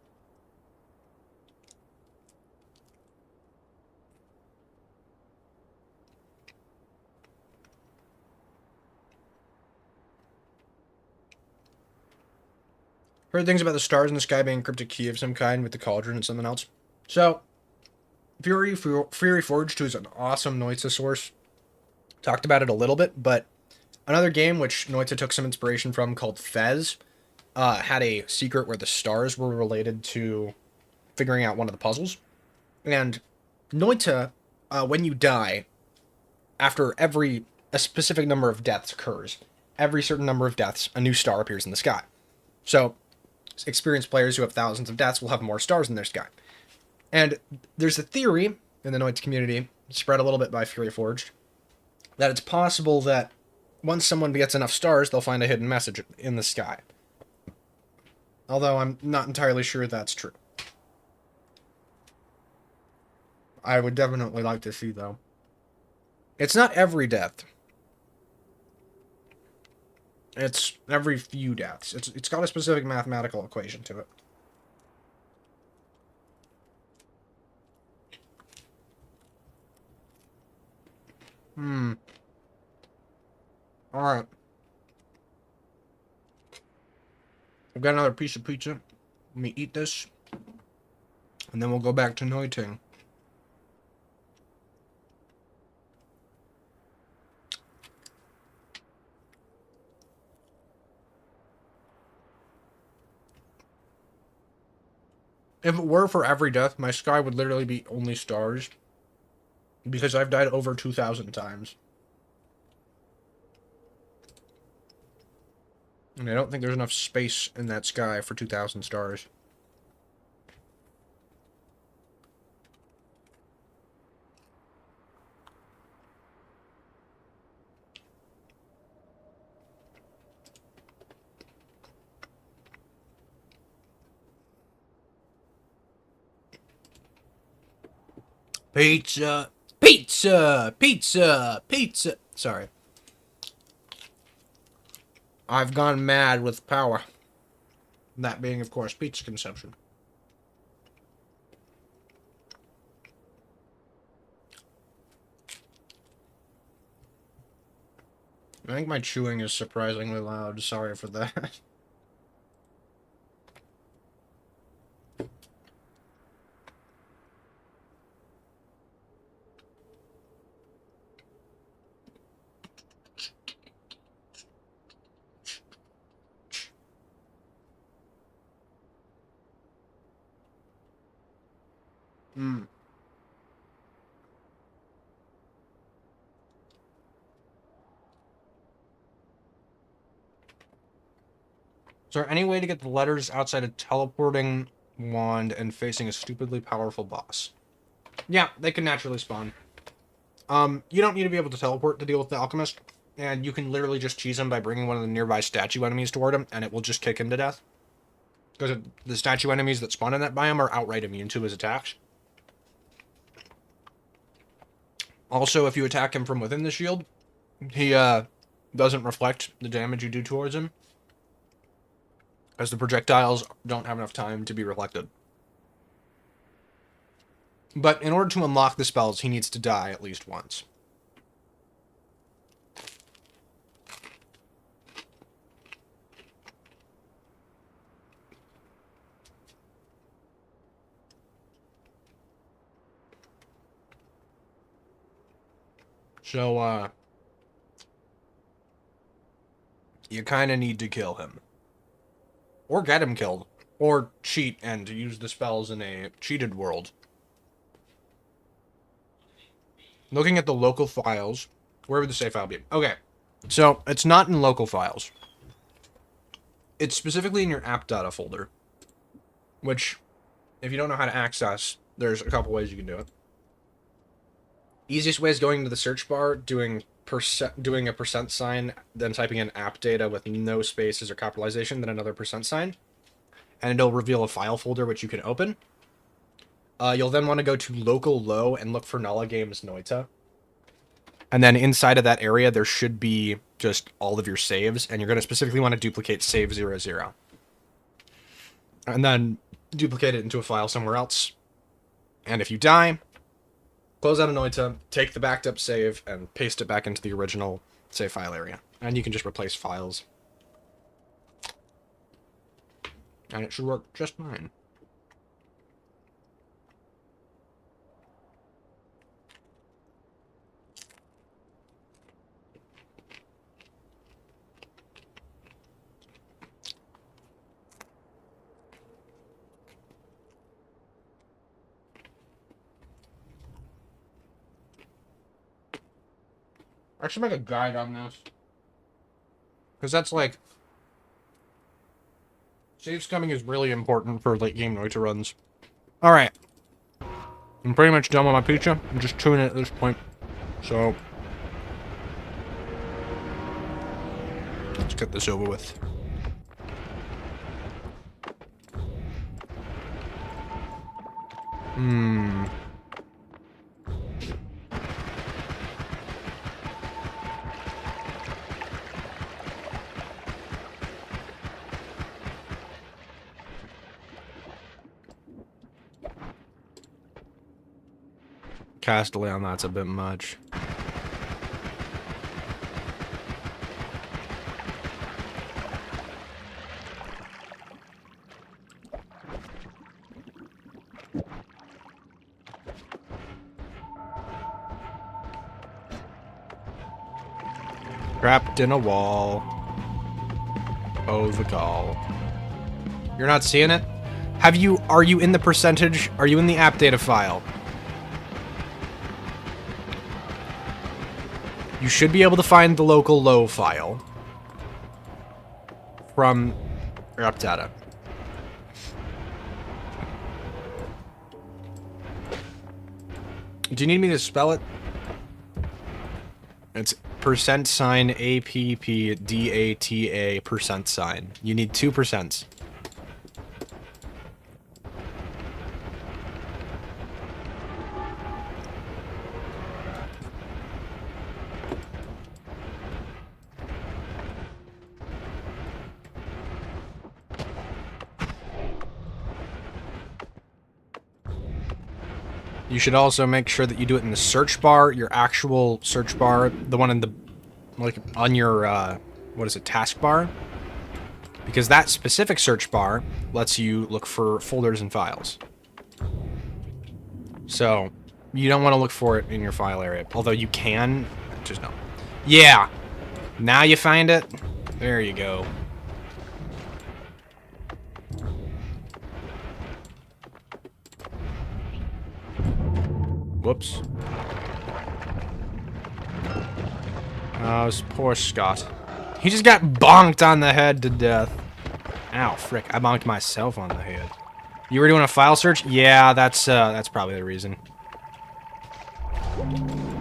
Heard things about the stars in the sky being cryptic key of some kind with the cauldron and something else. So, Fury Forged, who's an awesome Noita source, talked about it a little bit, but another game which Noita took some inspiration from called Fez had a secret where the stars were related to figuring out one of the puzzles. And Noita, when you die, after a specific number of deaths occurs, every certain number of deaths, a new star appears in the sky. So, experienced players who have thousands of deaths will have more stars in their sky. And there's a theory in the Noita community, spread a little bit by Fury Forged, that it's possible that once someone gets enough stars, they'll find a hidden message in the sky. Although I'm not entirely sure that's true. I would definitely like to see, though. It's not every death. It's every few deaths. It's got a specific mathematical equation to it. Alright. I've got another piece of pizza. Let me eat this. And then we'll go back to Noiting. If it were for every death, my sky would literally be only stars. Because I've died over 2,000 times. And I don't think there's enough space in that sky for 2,000 stars. Pizza! Pizza! Pizza! Pizza! Sorry. I've gone mad with power. That being, of course, pizza consumption. I think my chewing is surprisingly loud. Sorry for that. Hmm. Is there any way to get the letters outside a teleporting wand and facing a stupidly powerful boss? Yeah, they can naturally spawn. You don't need to be able to teleport to deal with the alchemist, and you can literally just cheese him by bringing one of the nearby statue enemies toward him, and it will just kick him to death. Because the statue enemies that spawn in that biome are outright immune to his attacks. Also, if you attack him from within the shield, he doesn't reflect the damage you do towards him, as the projectiles don't have enough time to be reflected. But in order to unlock the spells, he needs to die at least once. So, you kind of need to kill him. Or get him killed. Or cheat and use the spells in a cheated world. Looking at the local files, where would the save file be? Okay, so it's not in local files. It's specifically in your app data folder, which, if you don't know how to access, there's a couple ways you can do it. Easiest way is going to the search bar, doing a percent sign, then typing in app data with no spaces or capitalization, then another percent sign, and it'll reveal a file folder which you can open. You'll then want to go to local low and look for Nala Games Noita. And then inside of that area, there should be just all of your saves, and you're going to specifically want to duplicate save 00. And then duplicate it into a file somewhere else. And if you die, close out of Noita, take the backed up save, and paste it back into the original save file area. And you can just replace files. And it should work just fine. I should make a guide on this. Because that's like... Save scumming is really important for late game Noita runs. Alright. I'm pretty much done with my pizza. I'm just chewing it at this point. So... let's get this over with. Castellan, that's a bit much. Trapped in a wall. Oh, the gall. You're not seeing it? Are you in the percentage? Are you in the app data file? You should be able to find the local low file from your app data. Do you need me to spell it? It's percent sign APPDATA percent sign. You need 2%. You should also make sure that you do it in the search bar, your actual search bar, the one in the, like, on your, what is it, taskbar? Because that specific search bar lets you look for folders and files. So, you don't want to look for it in your file area. Although you can, just no. Yeah! Now you find it. There you go. Whoops. Oh, poor Scott. He just got bonked on the head to death. Ow, frick. I bonked myself on the head. You were doing a file search? Yeah, that's probably the reason.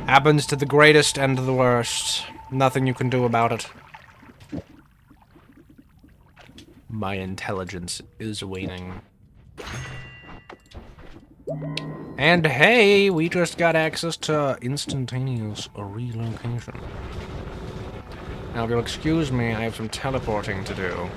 Happens to the greatest and the worst. Nothing you can do about it. My intelligence is waning. And hey, we just got access to instantaneous relocation. Now, if you'll excuse me, I have some teleporting to do.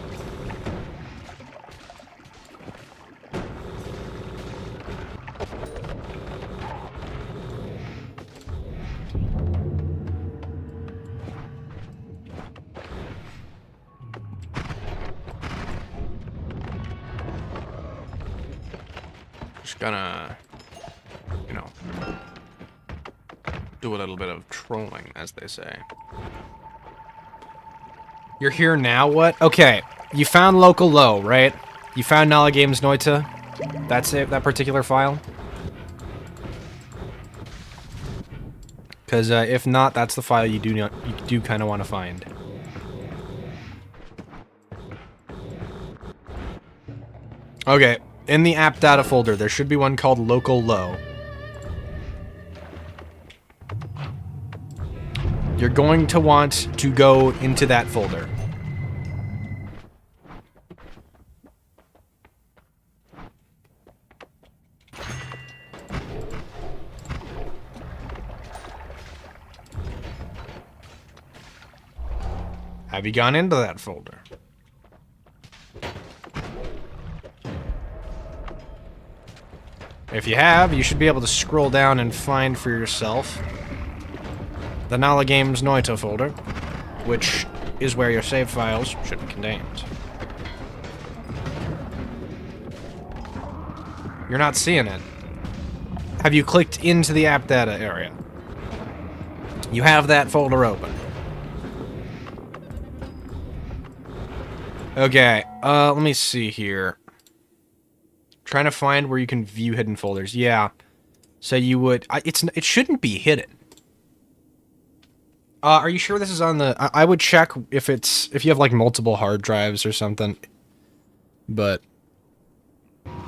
Just gonna, you know, do a little bit of trolling, as they say. You're here now, what? Okay, you found local low, right? You found Nala Games Noita? That's it, that particular file? Because if not, that's the file you do kind of want to find. Okay, in the app data folder, there should be one called local low. You're going to want to go into that folder. Have you gone into that folder? If you have, you should be able to scroll down and find for yourself the Nala Games Noita folder, which is where your save files should be contained. You're not seeing it. Have you clicked into the app data area? You have that folder open. Okay, let me see here. Trying to find where you can view hidden folders. Yeah. So you would... it shouldn't be hidden. Are you sure this is on the... I would check if it's... if you have, like, multiple hard drives or something. But...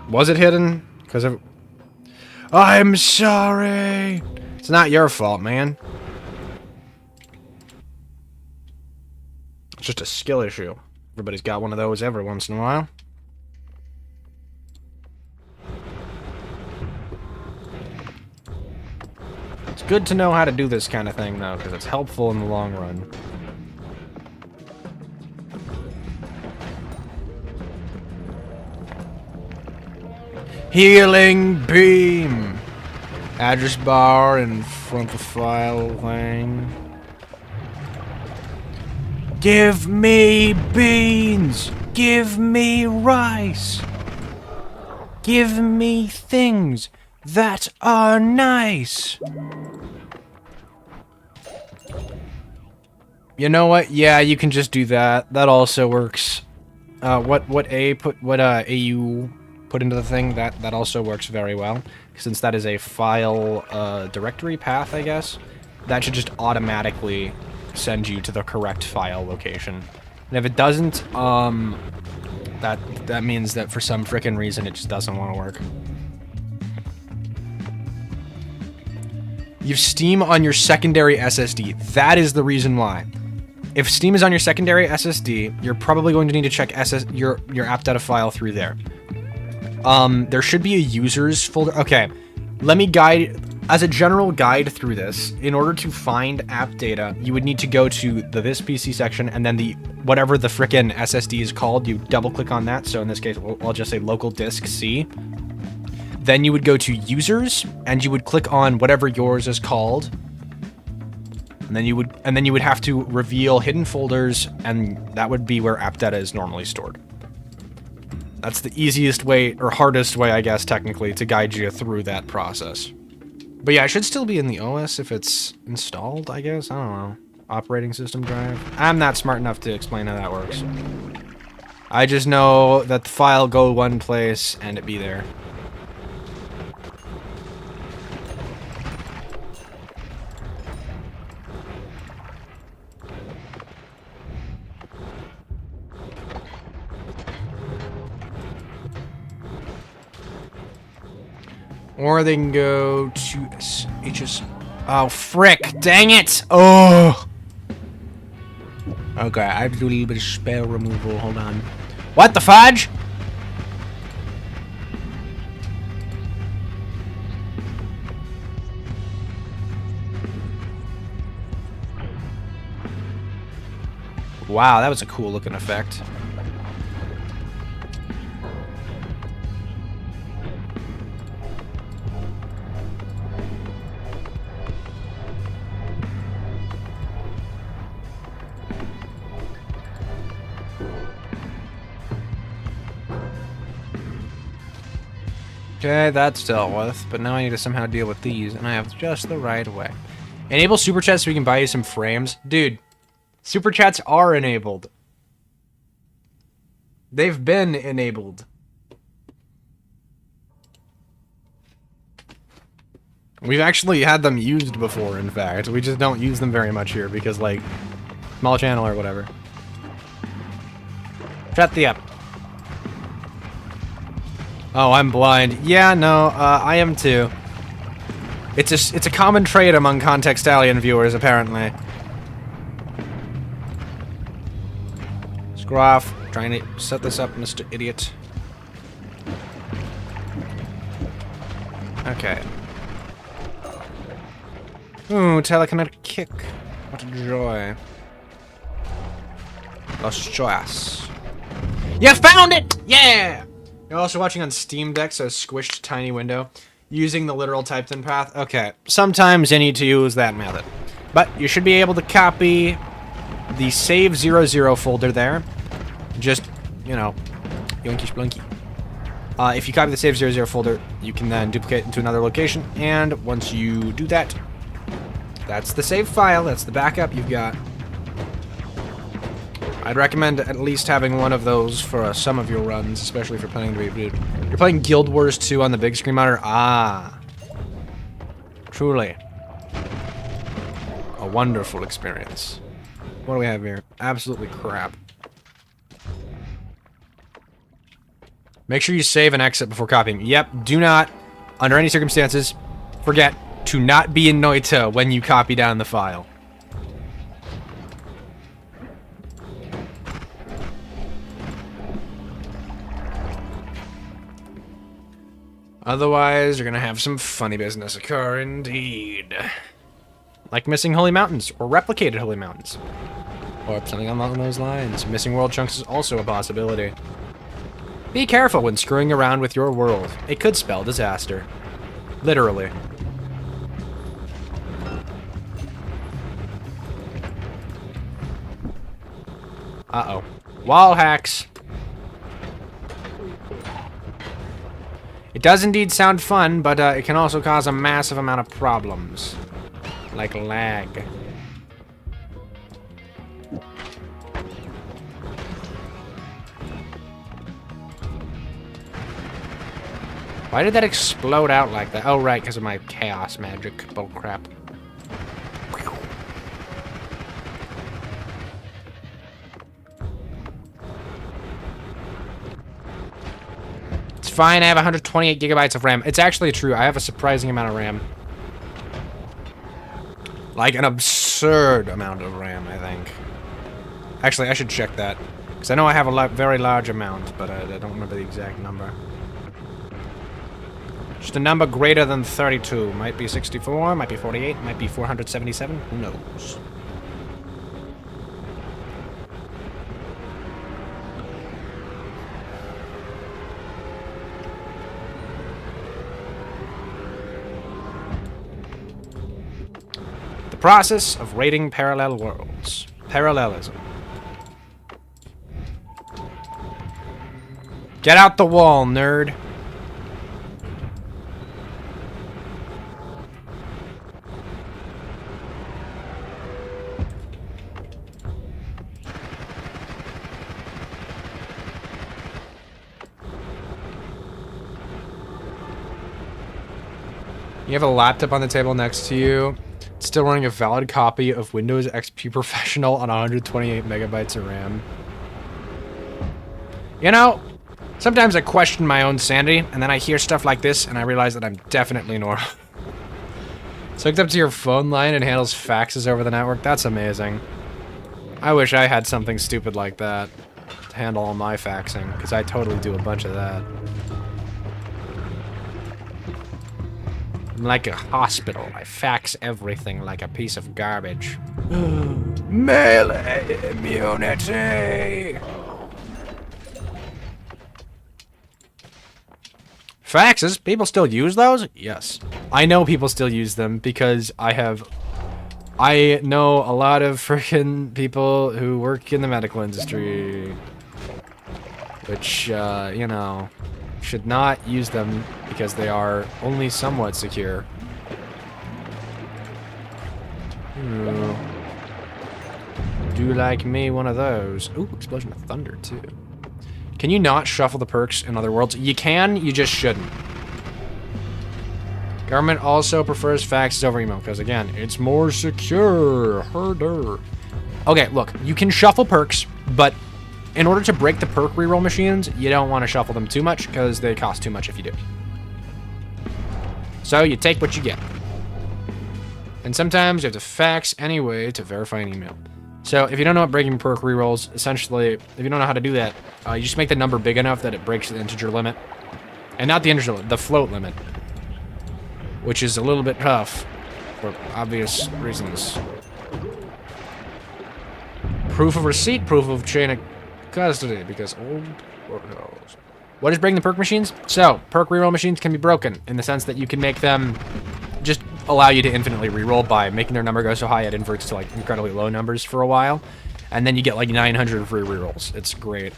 was it hidden? Because of... I'm sorry! It's not your fault, man. It's just a skill issue. Everybody's got one of those every once in a while. It's good to know how to do this kind of thing, though, because it's helpful in the long run. Healing beam! Address bar in front of the file thing. Give me beans! Give me rice! Give me things that are nice! You know what? Yeah, you can just do that. That also works. What AU put into the thing, that also works very well. Since that is a file directory path, I guess, that should just automatically send you to the correct file location. And if it doesn't, that means that for some frickin' reason it just doesn't want to work. You have Steam on your secondary SSD. That is the reason why. If Steam is on your secondary SSD, you're probably going to need to check your app data file through there. There should be a users folder. Okay, let me guide... as a general guide through this, in order to find app data, you would need to go to the This PC section, and then the whatever the frickin' SSD is called, you double-click on that. So in this case, I'll just say local disk C. Then you would go to users, and you would click on whatever yours is called. And then you would have to reveal hidden folders, and that would be where app data is normally stored. That's the easiest way, or hardest way, I guess, technically, to guide you through that process. But yeah, it should still be in the OS if it's installed, I guess. I don't know. Operating system drive. I'm not smart enough to explain how that works. I just know that the file go one place and it be there. Or they can go to HS. Oh, frick. Dang it. Oh. Okay, I have to do a little bit of spell removal. Hold on. What the fudge? Wow, that was a cool looking effect. Okay, that's dealt with, but now I need to somehow deal with these, and I have just the right way. Enable super chats so we can buy you some frames. Dude, super chats are enabled. They've been enabled. We've actually had them used before, in fact. We just don't use them very much here because, like, small channel or whatever. Shut the up. Oh, I'm blind. Yeah, no, I am too. It's a common trait among Contextalian viewers, apparently. Screw off. Trying to set this up, Mr. Idiot. Okay. Ooh, telekinetic kick. What a joy. Los joyas. You found it! Yeah! You're also watching on Steam Deck, so a squished tiny window. Using the literal typed-in path. Okay, sometimes you need to use that method. But you should be able to copy the save 00 folder there. Just, you know, yoinky splunky. If you copy the save 00 folder, you can then duplicate into another location. And once you do that, that's the save file. That's the backup you've got. I'd recommend at least having one of those for some of your runs, especially if you're planning to be... You're playing Guild Wars 2 on the big screen monitor? Ah. Truly. A wonderful experience. What do we have here? Absolutely crap. Make sure you save and exit before copying. Yep, do not, under any circumstances, forget to not be in Noita when you copy down the file. Otherwise, you're gonna have some funny business occur indeed. Like missing holy mountains, or replicated holy mountains. Or something along those lines. Missing world chunks is also a possibility. Be careful when screwing around with your world. It could spell disaster. Literally. Uh-oh. Wall hacks. It does indeed sound fun, but it can also cause a massive amount of problems. Like lag. Why did that explode out like that? Oh, right, because of my chaos magic. Bullcrap. It's fine, I have 128 gigabytes of RAM. It's actually true, I have a surprising amount of RAM. Like an absurd amount of RAM, I think. Actually, I should check that. Because I know I have a very large amount, but I don't remember the exact number. Just a number greater than 32. Might be 64, might be 48, might be 477. Who knows? The process of rating parallel worlds. Parallelism. Get out the wall, nerd. You have a laptop on the table next to you. It's still running a valid copy of Windows XP Professional on 128 megabytes of RAM. You know, sometimes I question my own sanity, and then I hear stuff like this, and I realize that I'm definitely normal. It's hooked up to your phone line and handles faxes over the network. That's amazing. I wish I had something stupid like that to handle all my faxing, because I totally do a bunch of that. I'm like a hospital. I fax everything like a piece of garbage. Melee immunity! Faxes? People still use those? Yes. I know people still use them because I know a lot of freaking people who work in the medical industry. Which, you know, should not use them because they are only somewhat secure. Ooh. Do like me one of those. Ooh, explosion of thunder, too. Can you not shuffle the perks in other worlds? You can, you just shouldn't. Government also prefers faxes over email because, again, it's more secure. Herder. Okay, look, you can shuffle perks, but in order to break the perk reroll machines, you don't want to shuffle them too much because they cost too much if you do. So you take what you get. And sometimes you have to fax anyway to verify an email. So if you don't know what breaking perk rerolls, essentially, if you don't know how to do that, you just make the number big enough that it breaks the integer limit. And not the integer limit, the float limit. Which is a little bit tough for obvious reasons. Proof of receipt, proof of chain of custody, because old protocols. What is breaking the perk machines? So, perk reroll machines can be broken in the sense that you can make them just allow you to infinitely reroll by making their number go so high it inverts to like incredibly low numbers for a while. And then you get like 900 free rerolls. It's great.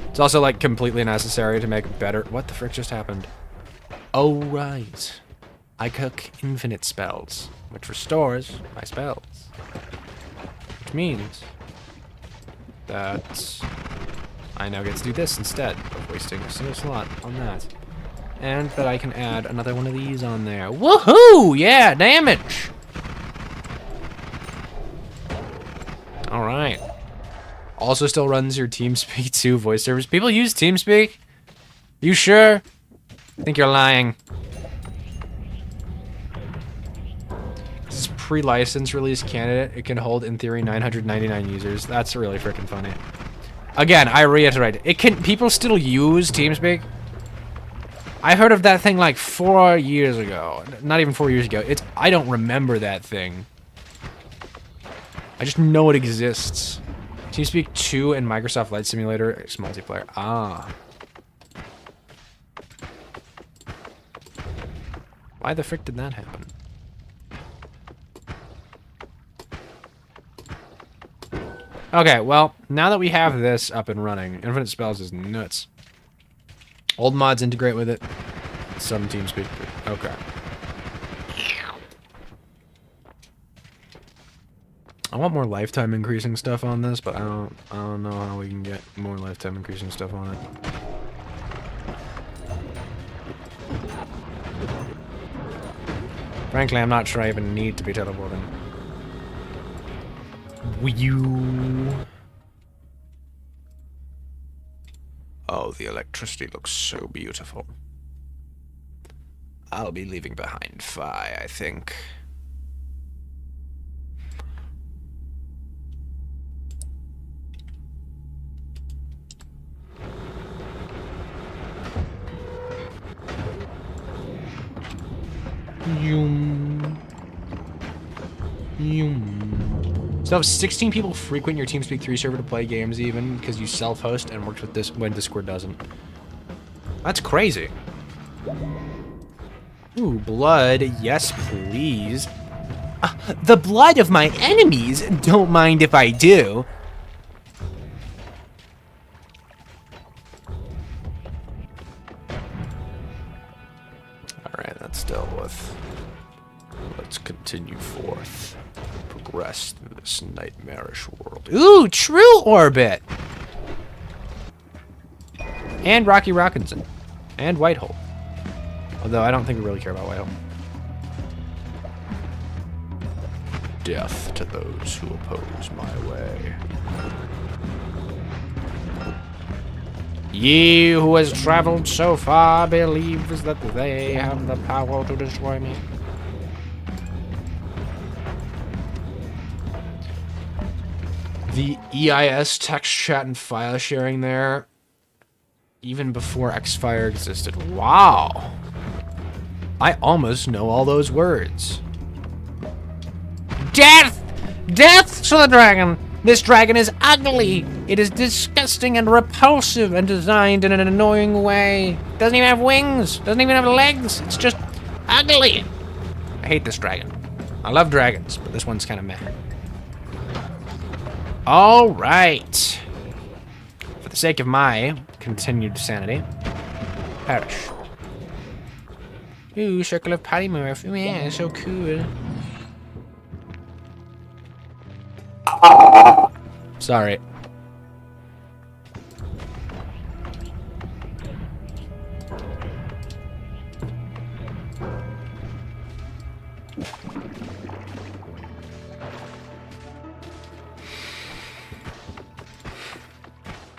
It's also like completely necessary to make better... What the frick just happened? Oh, right. I cook infinite spells, which restores my spells. Which means that I now get to do this instead of wasting a single slot on that. And that I can add another one of these on there. Woohoo! Yeah, damage! Alright. Also still runs your TeamSpeak 2 voice service. People use TeamSpeak? You sure? I think you're lying. This is pre-license release candidate. It can hold, in theory, 999 users. That's really freaking funny. Again, I reiterate, people still use TeamSpeak. I heard of that thing like 4 years ago. Not even 4 years ago. I don't remember that thing. I just know it exists. TeamSpeak 2 and Microsoft Flight Simulator. It's multiplayer. Ah. Why the frick did that happen? Okay, well, now that we have this up and running, Infinite Spells is nuts. Old mods integrate with it. Some TeamSpeak. Okay. I want more lifetime increasing stuff on this, but I don't know how we can get more lifetime increasing stuff on it. Frankly, I'm not sure I even need to be teleporting. Oh, the electricity looks so beautiful. I'll be leaving behind Phi, I think. So 16 people frequent your TeamSpeak 3 server to play games even because you self-host and works with this when Discord doesn't. That's crazy. Ooh, blood. Yes, please. The blood of my enemies. Don't mind if I do. Alright, that's dealt with. Let's continue forth. Progress through this nightmarish world. Ooh, True Orbit! And Rocky Rockinson. And Whitehole. Although I don't think we really care about Whitehole. Death to those who oppose my way. Ye who has traveled so far believes that they have the power to destroy me. The EIS text chat and file sharing there, even before Xfire existed. Wow. I almost know all those words. Death! Death to the dragon! This dragon is ugly! It is disgusting and repulsive and designed in an annoying way. Doesn't even have wings. Doesn't even have legs. It's just ugly. I hate this dragon. I love dragons, but this one's kind of meh. All right. For the sake of my continued sanity, perish. Ooh, circle of polymorph. Ooh, yeah, so cool. Sorry.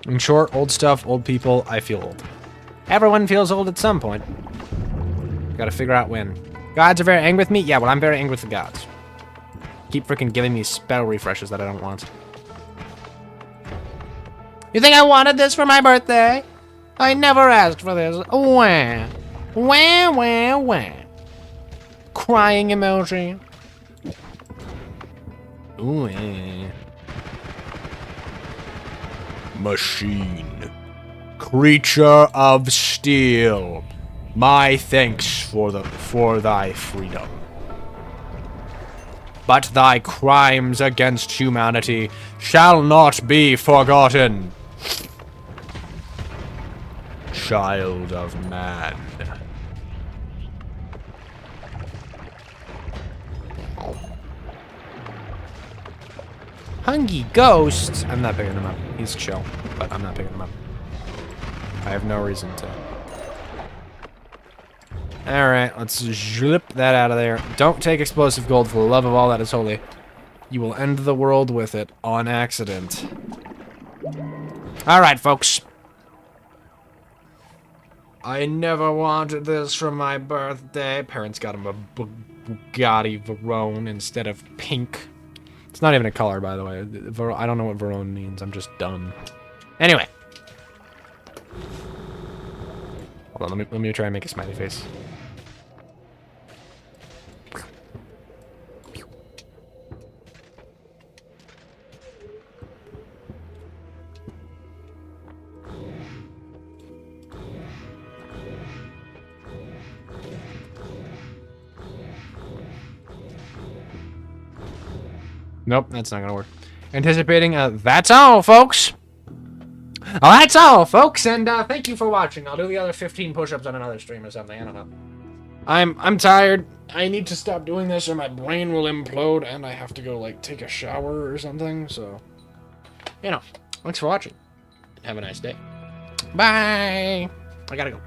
In short, old stuff, old people, I feel old. Everyone feels old at some point. Gotta figure out when. Gods are very angry with me? Yeah, well, I'm very angry with the gods. Keep freaking giving me spell refreshes that I don't want. You think I wanted this for my birthday? I never asked for this. Wah. Wah, wah, wah. Crying emoji. Ooh, Machine. Creature of steel. My thanks for thy freedom. But thy crimes against humanity shall not be forgotten. Child of man. Hungry ghost. I'm not picking him up. He's chill, but I'm not picking him up. I have no reason to. Alright, let's zhlip that out of there. Don't take explosive gold for the love of all that is holy. You will end the world with it on accident. Alright, folks. I never wanted this for my birthday. Parents got him a Bugatti Veyron instead of pink. It's not even a color, by the way. I don't know what Veyron means. I'm just dumb. Anyway. Hold on, let me try and make a smiley face. Nope, that's not gonna work. Anticipating, that's all, folks! Oh, that's all, folks, and thank you for watching. I'll do the other 15 push-ups on another stream or something, I don't know. I'm tired. I need to stop doing this or my brain will implode and I have to go, like, take a shower or something, so... You know, thanks for watching. Have a nice day. Bye! I gotta go.